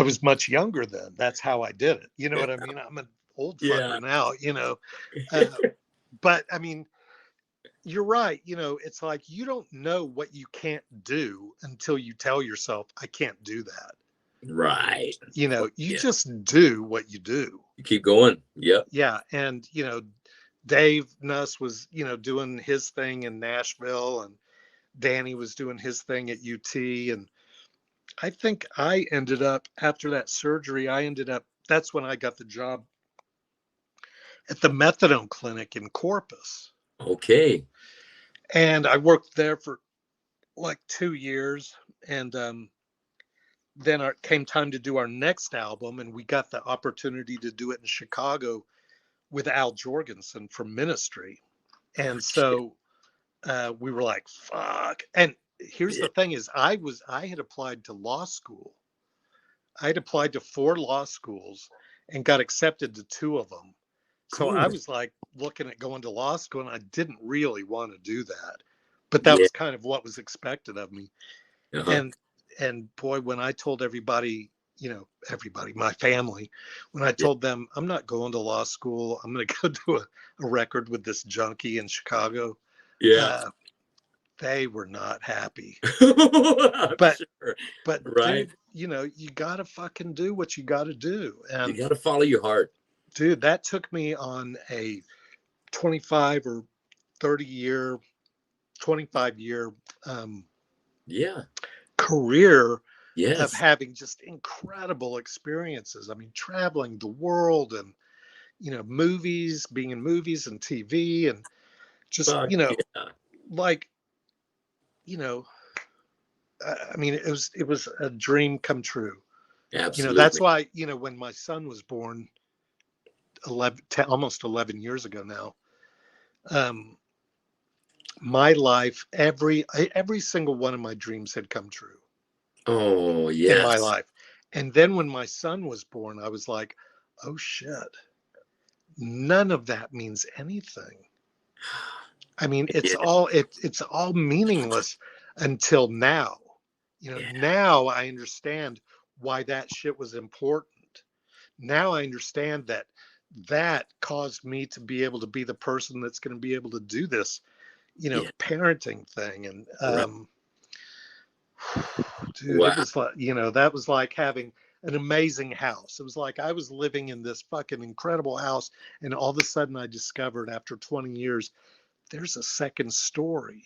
was much younger then. That's how I did it. You know what I mean? I'm an old Yeah. fucker now. Uh, but I mean, you're right. It's like you don't know what you can't do until you tell yourself, I can't do that. Right. You Yeah. just do what you do. You keep going. Yep. Yeah. And, Dave Nuss was, doing his thing in Nashville, and Danny was doing his thing at UT. And I think I ended up, after that surgery, that's when I got the job at the methadone clinic in Corpus. Okay. And I worked there for like 2 years. And then it came time to do our next album, and we got the opportunity to do it in Chicago with Al Jorgensen from Ministry. And so we were like, fuck. And here's Yeah. the thing is I had applied to law school. I had applied to 4 law schools and got accepted to 2 of them. So I Cool. was like looking at going to law school, and I didn't really want to do that. But that Yeah. was kind of what was expected of me. Uh-huh. And boy, when I told everybody, my family, when I Yeah. told them I'm not going to law school, I'm going to go do a record with this junkie in Chicago, Yeah. uh, they were not happy. I'm But sure. but Right. dude, you gotta fucking do what you gotta do. You And got to follow your heart. dude, that took me on a 25 or 30 year, 25-year Yeah. career of Yes. having just incredible experiences. I mean, traveling the world, and movies, being in movies and TV, and just Fuck yeah. like you know I mean, it was a dream come true. That's Absolutely. why when my son was born 10, almost 11 years ago now, um my life, every single one of my dreams had come true Oh, in my yes. life. And then when my son was born, I was like, oh shit, none of that means anything. I mean, Yeah, it's all meaningless until now. You know, yeah, now I understand why that shit was important. Now I understand that that caused me to be able to be the person that's going to be able to do this, yeah. parenting thing. And Right. dude, it Wow. was like, that was like having an amazing house. It was like I was living in this fucking incredible house, and all of a sudden I discovered after 20 years there's a second story.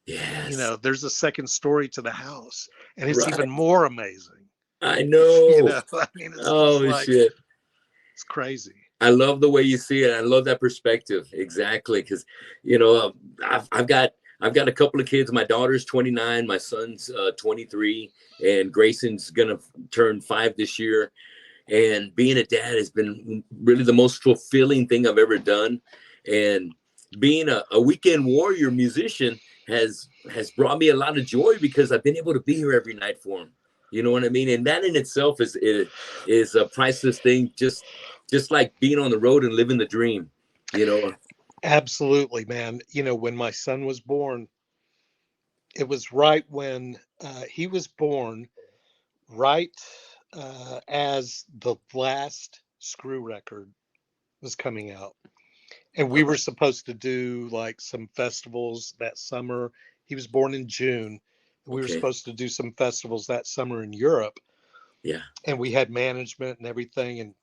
Yes. There's a second story to the house, and it's Right. even more amazing. I know. I mean, it's just Oh like, shit. it's crazy. I love the way you see it. I love that perspective. Exactly. Because, you know, I've got a couple of kids. My daughter's 29, my son's 23, and Grayson's gonna turn 5 this year. And being a dad has been really the most fulfilling thing I've ever done. And being a weekend warrior musician has brought me a lot of joy because I've been able to be here every night for him. You know what I mean? And that in itself is a priceless thing. Just like being on the road and living the dream. You know. Absolutely, man. When my son was born, it was right when he was born, right as the last SKREW record was coming out. And we were supposed to do like some festivals that summer. He was born in June. And we were Okay. supposed to do some festivals that summer in Europe. Yeah. And we had management and everything. And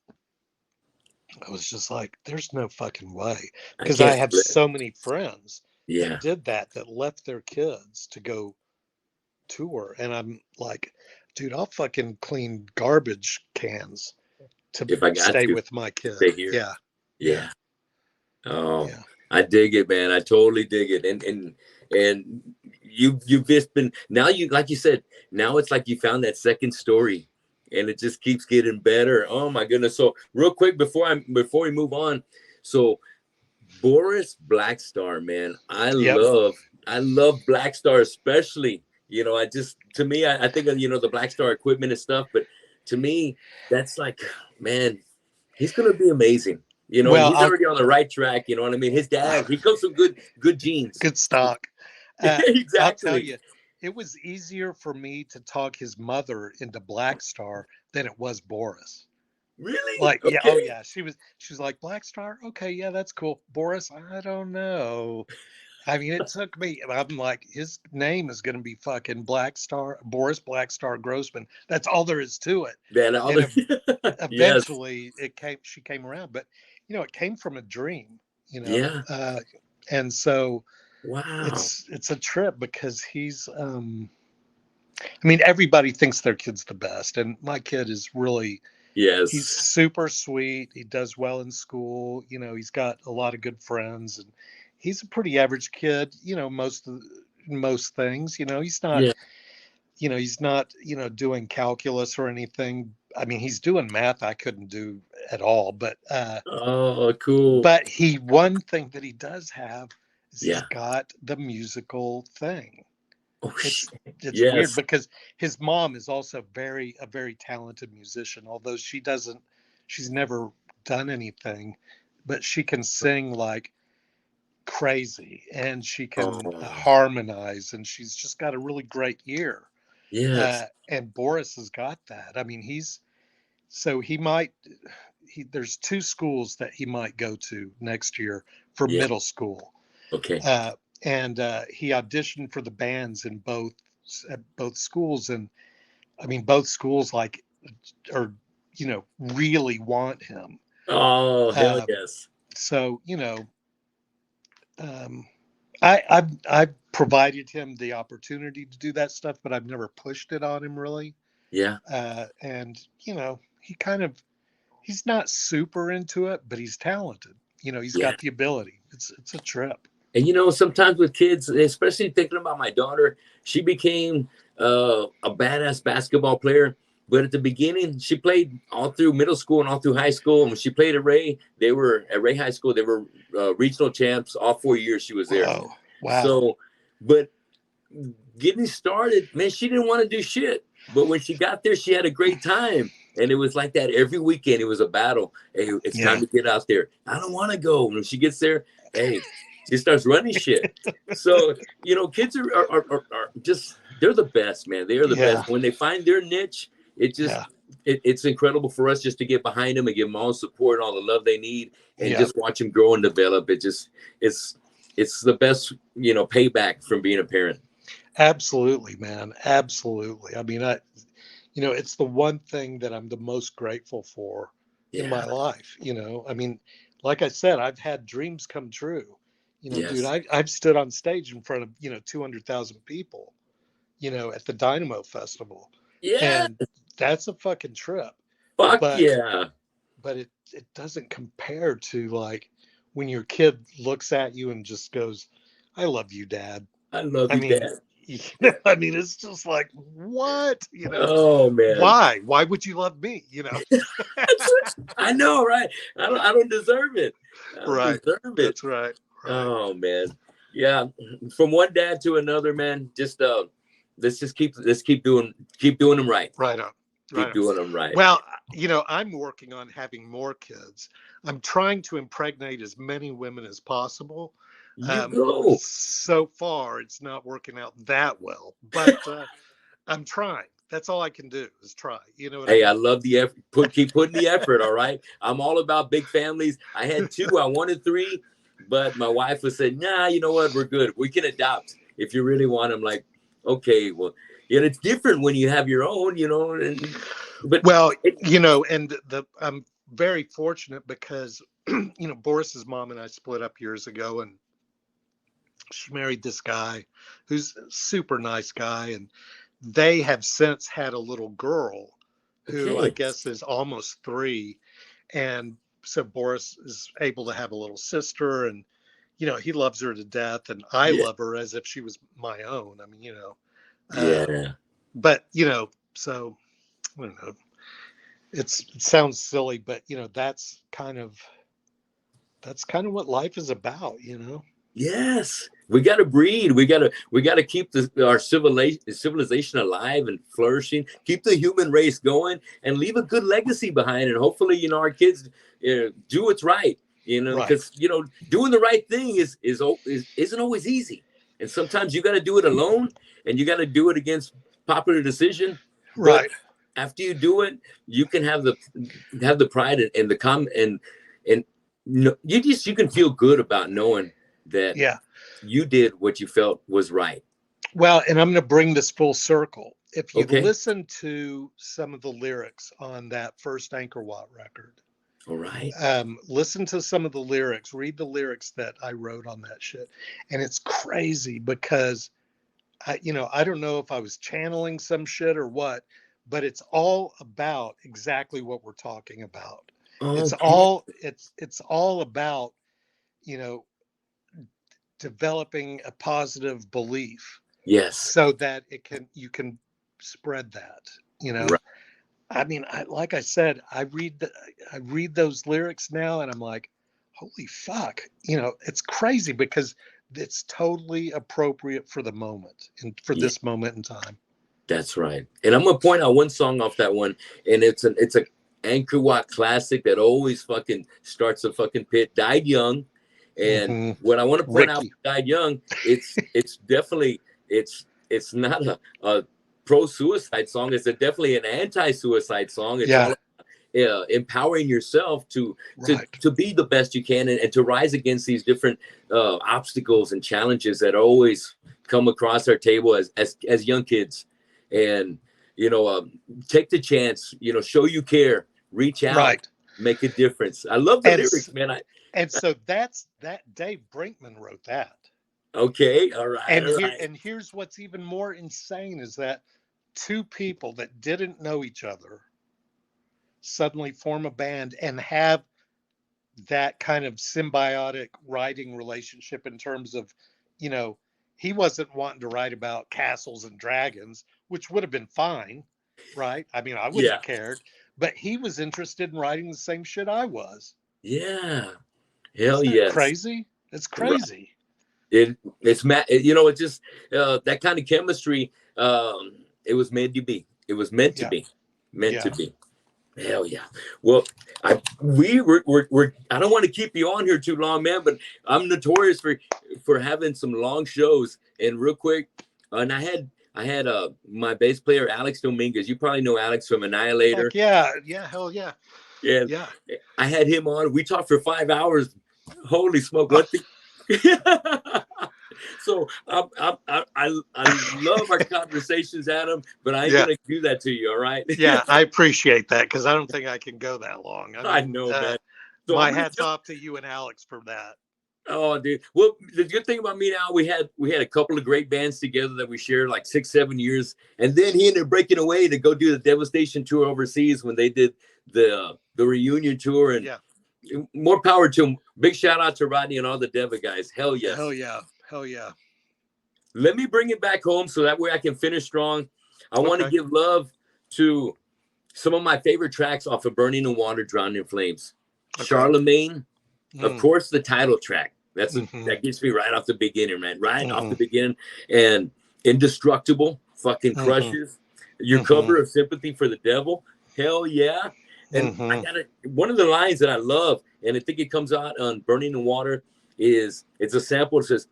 I was just like, there's no fucking way. I Because I can't have split. so many friends that Yeah. did that left their kids to go tour. And I'm like, dude, I'll fucking clean garbage cans to If I got stay to with my kid. stay here. Yeah. Yeah. Yeah. Oh, Yeah. I dig it, man. I totally dig it. And you've just been now you like you said, now it's like you found that second story and it just keeps getting better. Oh my goodness. So real quick before we move on. So Boris Blackstar, man, Yep. I love Blackstar especially. You know, I just to me, I think of the Blackstar equipment and stuff, but to me, that's like, man, he's gonna be amazing. You know, and Well, he's already on the right track. You know what I mean? His dad, he comes from good genes. good stock. I'll tell Exactly. you, it was easier for me to talk his mother into Black Star than it was Boris. Really? Like, yeah, oh Okay. yeah, she was like Black Star. Okay, yeah, that's cool. Boris, I don't know. I mean, it took me. I'm like, his name is going to be fucking Black Star, Boris Black Star Grossman. That's all there is to it. Man, all And yes. eventually, she came around. But it came from a dream. Yeah. And so Wow. it's a trip because I mean, everybody thinks their kid's the best, and my kid is really, he's Yes. super sweet. He does well in school. He's got a lot of good friends, and he's a pretty average kid. Most things. He's not. Yeah. He's not. Doing calculus or anything. I mean, he's doing math I couldn't do at all. Oh, cool. But one thing that he does have is he's Yeah. got the musical thing. Oh It's shit. it's weird Yes. because his mom is also a very talented musician, although she's never done anything, but she can sing like crazy and she can Oh, harmonize, and she's just got a really great ear. yes. And Boris has got that. I mean, so he might there's two schools that he might go to next year for Yeah. middle school. Okay. uh, and he auditioned for the bands in both schools, and I mean both schools like are really want him. Oh, hell uh, yes. so um, I've provided him the opportunity to do that stuff, but I've never pushed it on him really. Yeah. And he kind of, he's not super into it, but he's talented. He's Yeah. got the ability. It's a trip. And sometimes with kids, especially thinking about my daughter, she became a badass basketball player. But at the beginning, she played all through middle school and all through high school. And when she played at Ray, they were at Ray High School. They were regional champs all 4 years she was there. Whoa, wow. So, but getting started, man, she didn't want to do shit. But when she got there, she had a great time. And it was like that every weekend. It was a battle. Hey, it's time to get out there. I don't want to go. When she gets there, hey, she starts running shit. So, you know, kids are just, they're the best, man. They are the best. When they find their niche, it just, it's incredible for us just to get behind them and give them all the support and all the love they need and just watch them grow and develop. It just, it's the best, you know, payback from being a parent. Absolutely, man. Absolutely. I mean, you know, it's the one thing that I'm the most grateful for in my life. You know, I mean, like I said, I've had dreams come true. You know, dude, I've stood on stage in front of, you know, 200,000 people, you know, at the Dynamo Festival. Yeah. And that's a fucking trip. Fuck But yeah. But it doesn't compare to like when your kid looks at you and just goes, "I love you, Dad." I love I you, mean, Dad. you know, I mean, it's just like, what? You know, Oh man. why? Why would you love me? You know? I know, right? I don't deserve it. I don't Right. deserve it. That's right. Oh man. Yeah. From one dad to another, man. Just let's keep doing them right. Right on. Keep doing them right. Well, you know, I'm working on having more kids. I'm trying to impregnate as many women as possible. You go. So far, it's not working out that well, but I'm trying. That's all I can do is try. You know what Hey, I I mean? love the effort. Keep putting the effort. All right. I'm all about big families. I had 2. I wanted 3, but my wife was saying, "Nah, you know what? We're good. We can adopt if you really want." I'm like, okay, well, yeah, it's different when you have your own, you know. But well, you know, and I'm very fortunate because you know Boris's mom and I split up years ago, and she married this guy who's a super nice guy, and they have since had a little girl who I guess is almost 3, and so Boris is able to have a little sister, and you know he loves her to death, and I love her as if she was my own. I mean, you know, but you know, so I don't know. It sounds silly, but you know that's kind of what life is about, you know. yes, we got to breed. We got to keep our civilization alive and flourishing. Keep the human race going, and leave a good legacy behind. And hopefully, you know, our kids do what's right. You know, because you know, doing the right thing isn't always easy, and sometimes you got to do it alone, and you got to do it against popular decision. But after you do it, you can have the pride and and you can feel good about knowing that you did what you felt was right. Well, and I'm going to bring this full circle. If you Okay. listen to some of the lyrics on that first Angkor Wat record, all right, listen to some of the lyrics, read the lyrics that I wrote on that shit. And it's crazy because you know, I don't know if I was channeling some shit or what, but it's all about exactly what we're talking about. okay. It's all about, you know, developing a positive belief. Yes. So that you can spread that, you know. Right. I mean, like I said, I read those lyrics now and I'm like, holy fuck, you know, it's crazy because it's totally appropriate for the moment and for this moment in time. That's right. And I'm gonna point out one song off that one, and it's a Angkor Wat classic that always fucking starts a fucking pit. Died Young, and what I want to point out, Died Young, it's definitely it's not a pro suicide song. It's definitely an anti-suicide song. It's all empowering yourself to be the best you can and to rise against these different obstacles and challenges that always come across our table as young kids. And you know, take the chance, you know, show you care, reach out, make a difference. I love the lyrics, man. And so that Dave Brinkman wrote that. Okay, all right. And here's what's even more insane is that 2 people that didn't know each other suddenly form a band and have that kind of symbiotic writing relationship in terms of, you know, he wasn't wanting to write about castles and dragons, which would have been fine, right? I mean, I wouldn't have cared, but he was interested in writing the same shit I was. Yeah. Hell yes. Crazy. It's crazy. It's you know, it's just that kind of chemistry. It was meant to be. It was meant to be. Meant to be. Hell yeah. Well, we're I don't want to keep you on here too long, man, but I'm notorious for having some long shows. And real quick, and I had my bass player Alex Dominguez. You probably know Alex from Fuck Annihilator. yeah. Yeah. Hell yeah. And Yeah. I had him on. We talked for 5 hours. Holy smoke! What the? So I love our conversations, Adam, but I ain't Yeah. gonna do that to you. All right? Yeah. I appreciate that because I don't think I can go that long. I I mean, know, man. So I'm my gonna hat's off to you and Alex for that. Oh, dude. Well, the good thing about me now, we had a couple of great bands together that we shared like 6-7 years, and then he ended up breaking away to go do the Devastation tour overseas when they did the reunion tour. And Yeah. more power to him. Big shout out to Rodney and all the Deva guys. Hell Hell yes. yeah. Hell yeah. Let me bring it back home so that way I can finish strong. I want to Okay. give love to some of my favorite tracks off of Burning in Water, Drowned in Flames. Okay. Charlemagne, of Mm. course, the title track. Mm-hmm. That gets me right off the beginning, man. Right off Mm-hmm. the beginning. And Indestructible fucking Mm-hmm. crushes. Your Mm-hmm. cover of Sympathy for the Devil. Hell yeah. And I Mm-hmm. got one of the lines that I love, and I think it comes out on Burning in Water, is it's a sample that says,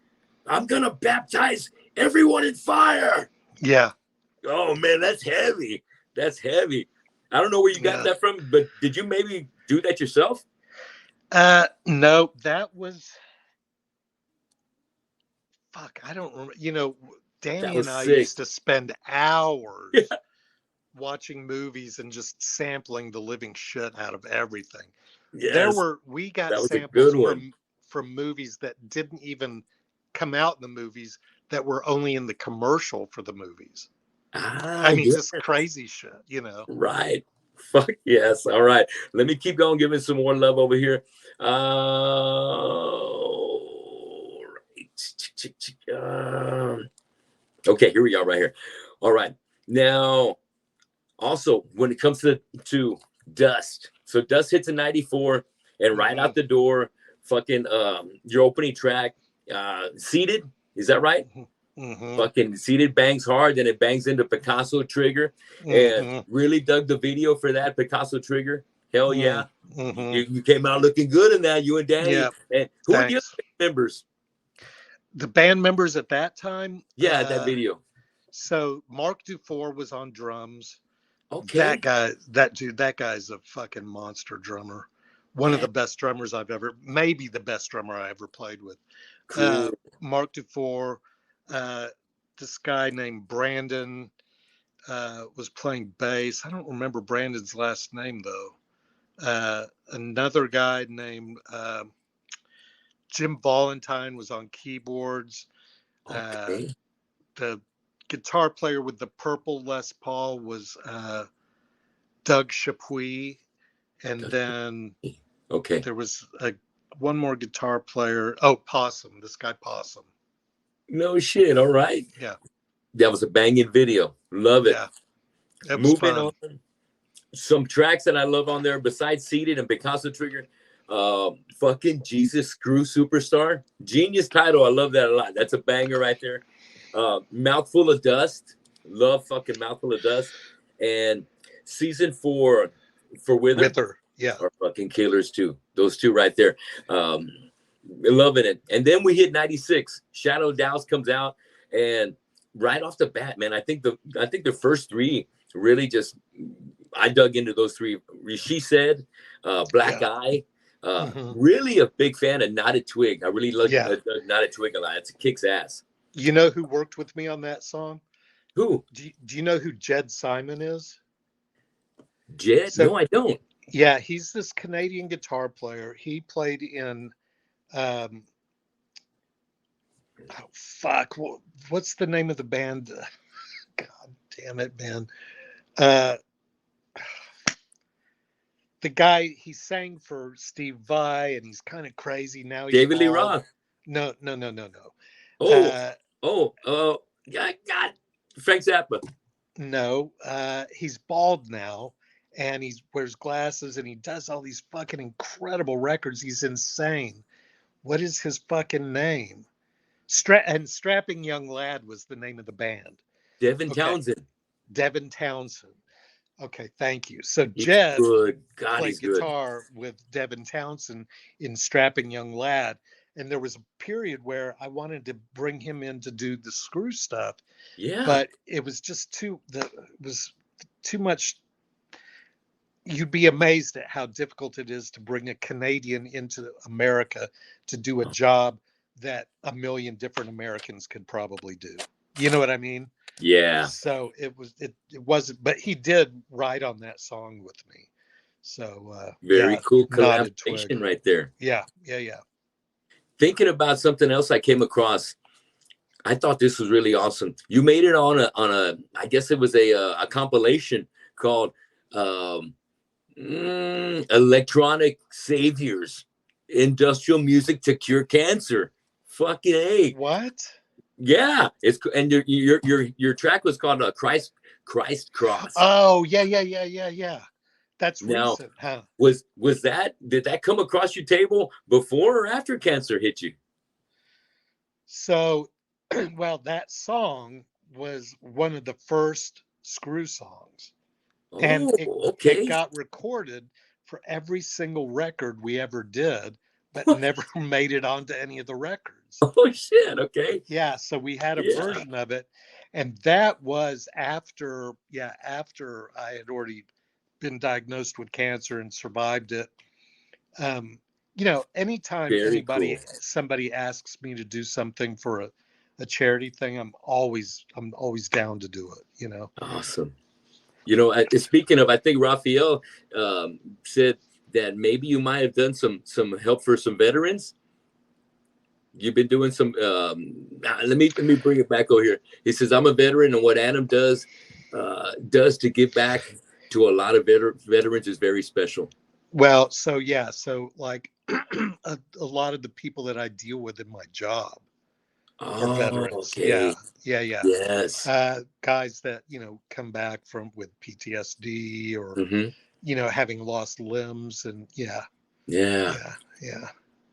"I'm gonna baptize everyone in fire." Yeah. Oh man, that's heavy. That's heavy. I don't know where you got Yeah. that from, but did you maybe do that yourself? No, that was fuck. I don't remember. You know, That Danny and was I sick. used to spend hours watching movies and just sampling the living shit out of everything. Yes, We got that was a samples good one. from movies that didn't even come out in the movies that were only in the commercial for the movies. Ah, I mean, yeah, just crazy shit, you know. right. Fuck yes. All right. Let me keep going, giving some more love over here. Okay, here we go, right here. All right. Now, also, when it comes to Dust, so Dust hits a 94, and right Mm-hmm. out the door, fucking your opening track, Seated, is that right? Mm-hmm. Fucking Seated bangs hard, then it bangs into Picasso Trigger, and Mm-hmm. really dug the video for that Picasso Trigger. Hell yeah. Mm-hmm. You came out looking good in that, you and Danny. Yeah, And who are the other thanks. members? The band members at that time, Yeah, that video. so Mark Dufour was on drums. Okay. That guy's a fucking monster drummer. One of Yeah, the best drummers maybe the best drummer I ever played with. cool. Mark Dufour, uh, this guy named Brandon was playing bass. I don't remember Brandon's last name though. Another guy named Jim Valentine was on keyboards. Uh, Okay. the guitar player with the purple Les Paul was Doug Chapuis, and then Okay. there was one more guitar player. Oh, Possum, this guy Possum. No shit. All right. Yeah, That was a banging video. Love it. yeah, it was Moving fun. on. Some tracks that I love on there besides Seated and Picasso Trigger. Fucking Jesus Screw Superstar. Genius title. I love that a lot. That's a banger right there. Mouthful of Dust. Love fucking Mouthful of Dust. And Season 4 for Wither Wither, yeah, are fucking killers too. Those two right there. Loving it. And then we hit 96. Shadow Dows comes out, and right off the bat, man, I think the first three really just I dug into those three. She Said, Black yeah, Eye. hmm Really a big fan of Knotted Twig. I really love yeah. Knotted Twig a lot. It's a kicks ass. You know who worked with me on that song? Who? Do you know who Jed Simon is? Jed? So No, I don't. yeah, he's this Canadian guitar player. He played in um, oh fuck, what's the name of the band? God damn it, man. Uh, the guy, he sang for Steve Vai, and he's kind of crazy now. He's David Lee bald. Roth. No, no, no, no, no. Oh, God. Frank Zappa. No, he's bald now, and he wears glasses, and he does all these fucking incredible records. He's insane. What is his fucking name? Strapping Young Lad was the name of the band. Devin Okay, Townsend. Devin Townsend. Okay, thank you. So He's Jed good. God, played he's good. guitar with Devin Townsend in Strapping Young Lad. And there was a period where I wanted to bring him in to do the screw stuff, Yeah. but it was just it was too much. You'd be amazed at how difficult it is to bring a Canadian into America to do a job that a million different Americans could probably do. You know what I mean? Yeah. So it wasn't, but he did write on that song with me. So Very yeah, cool nodded twig. collaboration right there. Yeah, yeah, yeah. Thinking about something else I came across. I thought this was really awesome. You made it on a I guess it was a compilation called um, Electronic Saviors, Industrial Music to Cure Cancer. Fucking A. What? Yeah, it's and your track was called Christ Cross. Oh, yeah, yeah, yeah, yeah, yeah. That's Now, recent, huh? was that did that come across your table before or after cancer hit you? So, well, that song was one of the first Screw songs, and Oh, it okay. got recorded for every single record we ever did, but never made it onto any of the records. Oh shit. Okay. Yeah, so we had a Yeah. version of it, and that was after, yeah, after I had already been diagnosed with cancer and survived it. Um, anytime Very cool. somebody asks me to do something for a charity thing, I'm always down to do it. Awesome. Speaking of, I think Raphael said that maybe you might have done some help for some veterans. You've been doing some. Let me bring it back over here. He says, "I'm a veteran, and what Adam does to give back to a lot of veterans is very special." Well, so yeah, so like a lot of the people that I deal with in my job are Oh, veterans. Yeah, okay. yeah, yeah. Yes. Guys that come back from with PTSD or Hmm. having lost limbs, and yeah, Yeah. yeah, yeah.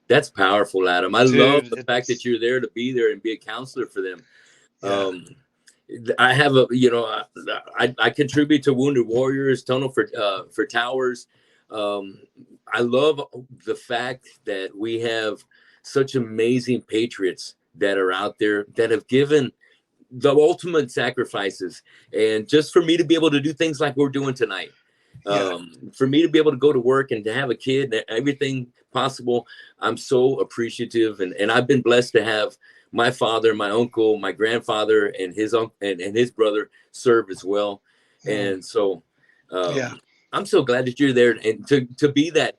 That's powerful, Adam. I love Dude, the fact that it's you're there to be there and be a counselor for them. yeah, Um, I have I contribute to Wounded Warriors, Tunnel for Towers. Um, I love the fact that we have such amazing patriots that are out there that have given the ultimate sacrifices, and just for me to be able to do things like we're doing tonight, yeah, for me to be able to go to work and to have a kid and everything possible, I'm so appreciative, and I've been blessed to have my father, my uncle, my grandfather, and his uncle and his brother serve as well. mm, And so yeah, I'm so glad that you're there and to be that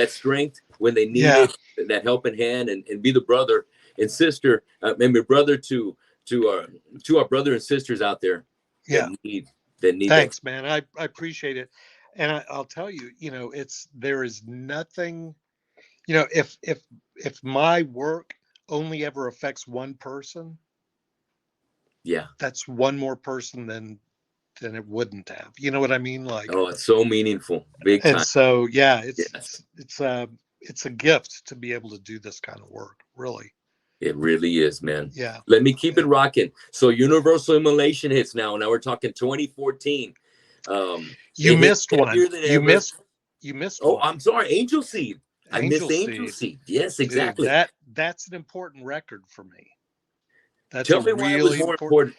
strength when they need yeah, it, that helping hand, and be the brother and sister, maybe brother to our to our brother and sisters out there that yeah. need that. Thanks, man. I appreciate it, and I'll tell you, there is nothing, if my work only ever affects one person, Yeah. that's one more person than it wouldn't have. You know what I mean? Like, Oh, it's so meaningful, big and time. so yeah, it's Yes, it's it's a gift to be able to do this kind of work. Really. it really is, man. Yeah. Let me keep Yeah. it rocking. So Universal Immolation hits now. Now we're talking 2014. You It hit missed one. heavier than ever. You missed Oh, one. I'm sorry, Angel Seed. I missed Angel Angel Seed. Seed. Yes, Dude, exactly. that's an important record for me. That's a Tell me why it was really more important.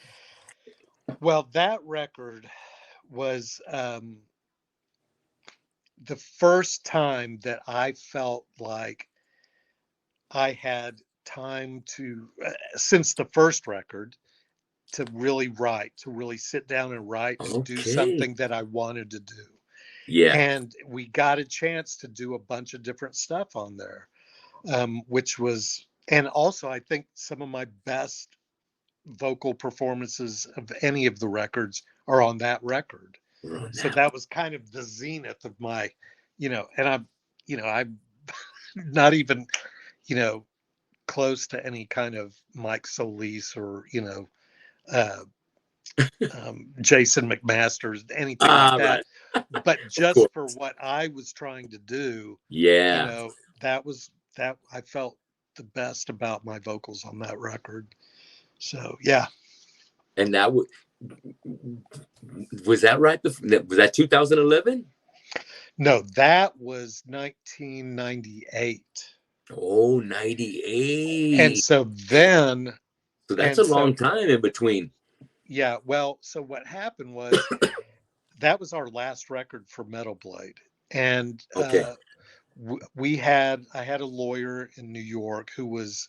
important. Well, that record was the first time that I felt like I had time since the first record, to really write, to really sit down and write and do Okay. something that I wanted to do. Yeah. And we got a chance to do a bunch of different stuff on there, which was, and also I think some of my best vocal performances of any of the records are on that record. Right So now. that was kind of the zenith of my, and I'm not even, you know, close to any kind of Mike Solis or, uh, Jason McMasters, anything like Ah, that. right. But Of just for course. what I was trying to do, Yeah. that I felt the best about my vocals on that record. So yeah, And that would Was that right? Was that 2011? No, that was 1998. Oh, And 98. so then, So that's and a so, long time in between. yeah, well, so what happened was that was our last record for Metal Blade. And Okay. I had a lawyer in New York who was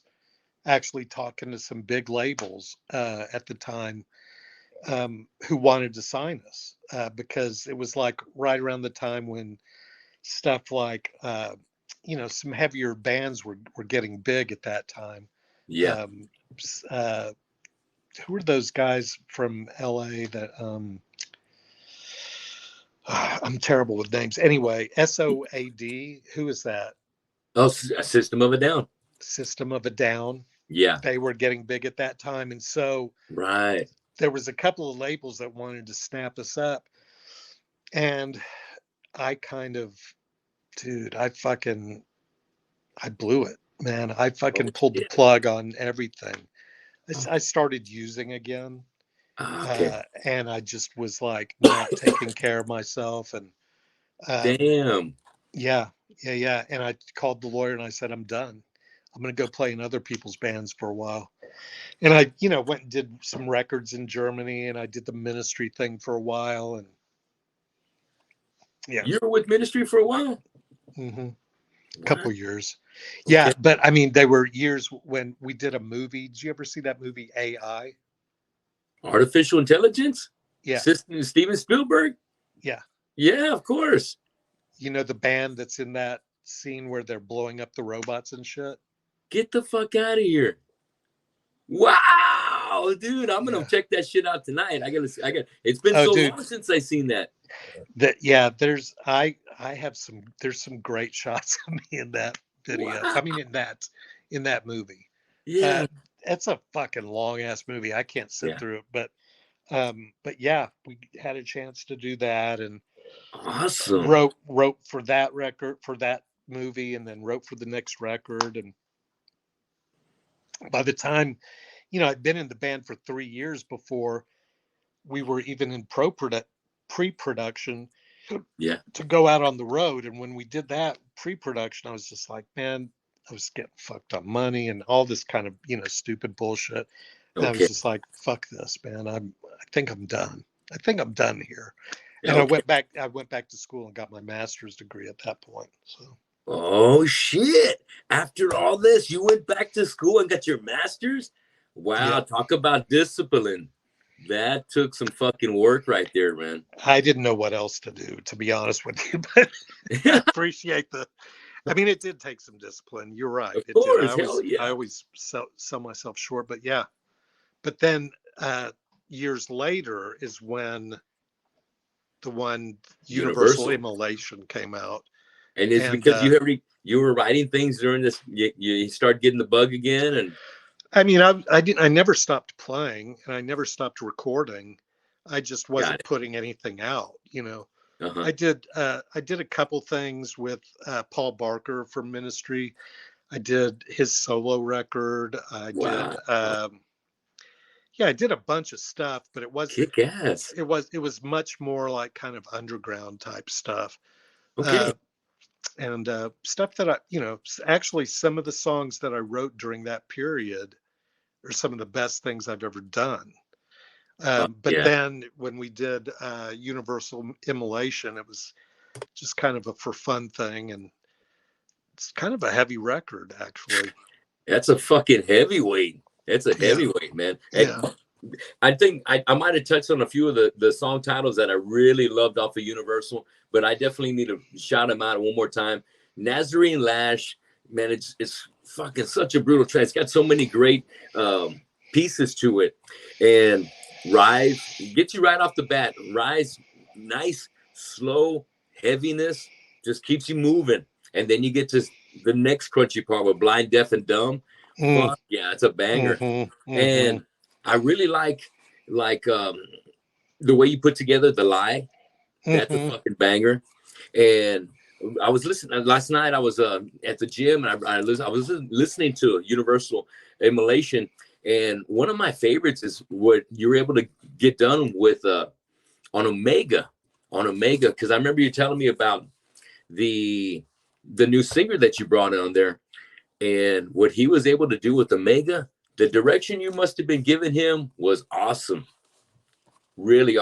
actually talking to some big labels at the time, who wanted to sign us, because it was like right around the time when stuff like, some heavier bands were getting big at that time. Yeah. Um, uh, who were those guys from LA that, I'm terrible with names. Anyway, SOAD, who is that? Oh, a System of a Down. System of a Down. Yeah. They were getting big at that time. And so Right. there was a couple of labels that wanted to snap us up. And I kind of, dude, I blew it, man. I Oh fucking pulled the shit. plug on everything. I started using again. Okay. And I just was like not taking care of myself. And um, Damn. yeah, yeah. And I called the lawyer and I said, I'm done. I'm going to go play in other people's bands for a while. And I, went and did some records in Germany, and I did the Ministry thing for a while. And yeah, You were with Ministry for a while? hmm What? couple years. Yeah, Okay. but I mean, they were years when we did a movie. Did you ever see that movie AI? Artificial intelligence? Yeah, System Steven Spielberg? yeah. Yeah, of course. You know the band that's in that scene where they're blowing up the robots and shit? Get the fuck out of here. Wow, dude, I'm gonna Yeah. check that shit out tonight. I got it's been Oh, so dude, long since I seen that. that yeah. I have there's some great shots of me in that video. Wow. I mean, in that movie. Uh, Yeah. it's a fucking long ass movie. I can't sit Yeah. through it, but yeah, we had a chance to do that, and Awesome. wrote for that record, for that movie, and then wrote for the next record. And by the time, I'd been in the band for 3 years before we were even in pre-production Yeah. to go out on the road. And when we did that pre-production, I was just like, man, I was getting fucked on money and all this kind of, stupid bullshit. And I was Okay. just like, fuck this, man. I think I'm done. I think I'm done here. And Okay. I went back to school and got my master's degree at that point. So Oh shit. After all this, you went back to school and got your master's? Wow, yeah, talk about discipline. That took some fucking work right there, man. I didn't know what else to do, to be honest with you, but I appreciate I mean, it did take some discipline. You're right. Of It did. course, hell I yeah. always sell myself short, but yeah. But then years later is when the one Universal Universal. Immolation came out. And it's And because you were writing things during this, you start getting the bug again. And I mean, I never stopped playing and I never stopped recording. I just got wasn't it. putting anything out. Uh-huh. I did a couple things with Paul Barker from Ministry. I did his solo record. Wow. Yeah, I did a bunch of stuff, but Kick ass. it was much more like kind of underground type stuff. Okay. Uh, and stuff that actually some of the songs that I wrote during that period are some of the best things I've ever done. But Yeah. then when we did Universal Immolation, it was just kind of a for fun thing, and it's kind of a heavy record, actually. That's a fucking heavyweight. That's a Yeah, heavyweight, man. And yeah. I think I might have touched on a few of the song titles that I really loved off of Universal, but I definitely need to shout them out one more time. Nazarene Lash, man, it's fucking such a brutal track. It's got so many great pieces to it. And Rise gets you right off the bat. Rise, nice, slow heaviness, just keeps you moving. And then you get to the next crunchy part with Blind, Deaf, and Dumb. Mm, Fuck yeah, it's a banger. mm-hmm. And I really like the way you put together The Lie. That's a Mm-hmm. fucking banger. And I was listening last night. I was at the gym and I was listening to Universal Immolation, And one of my favorites is what you were able to get done with on Omega, because I remember you telling me about the new singer that you brought on there, and what he was able to do with Omega. The direction you must have been giving him was awesome, really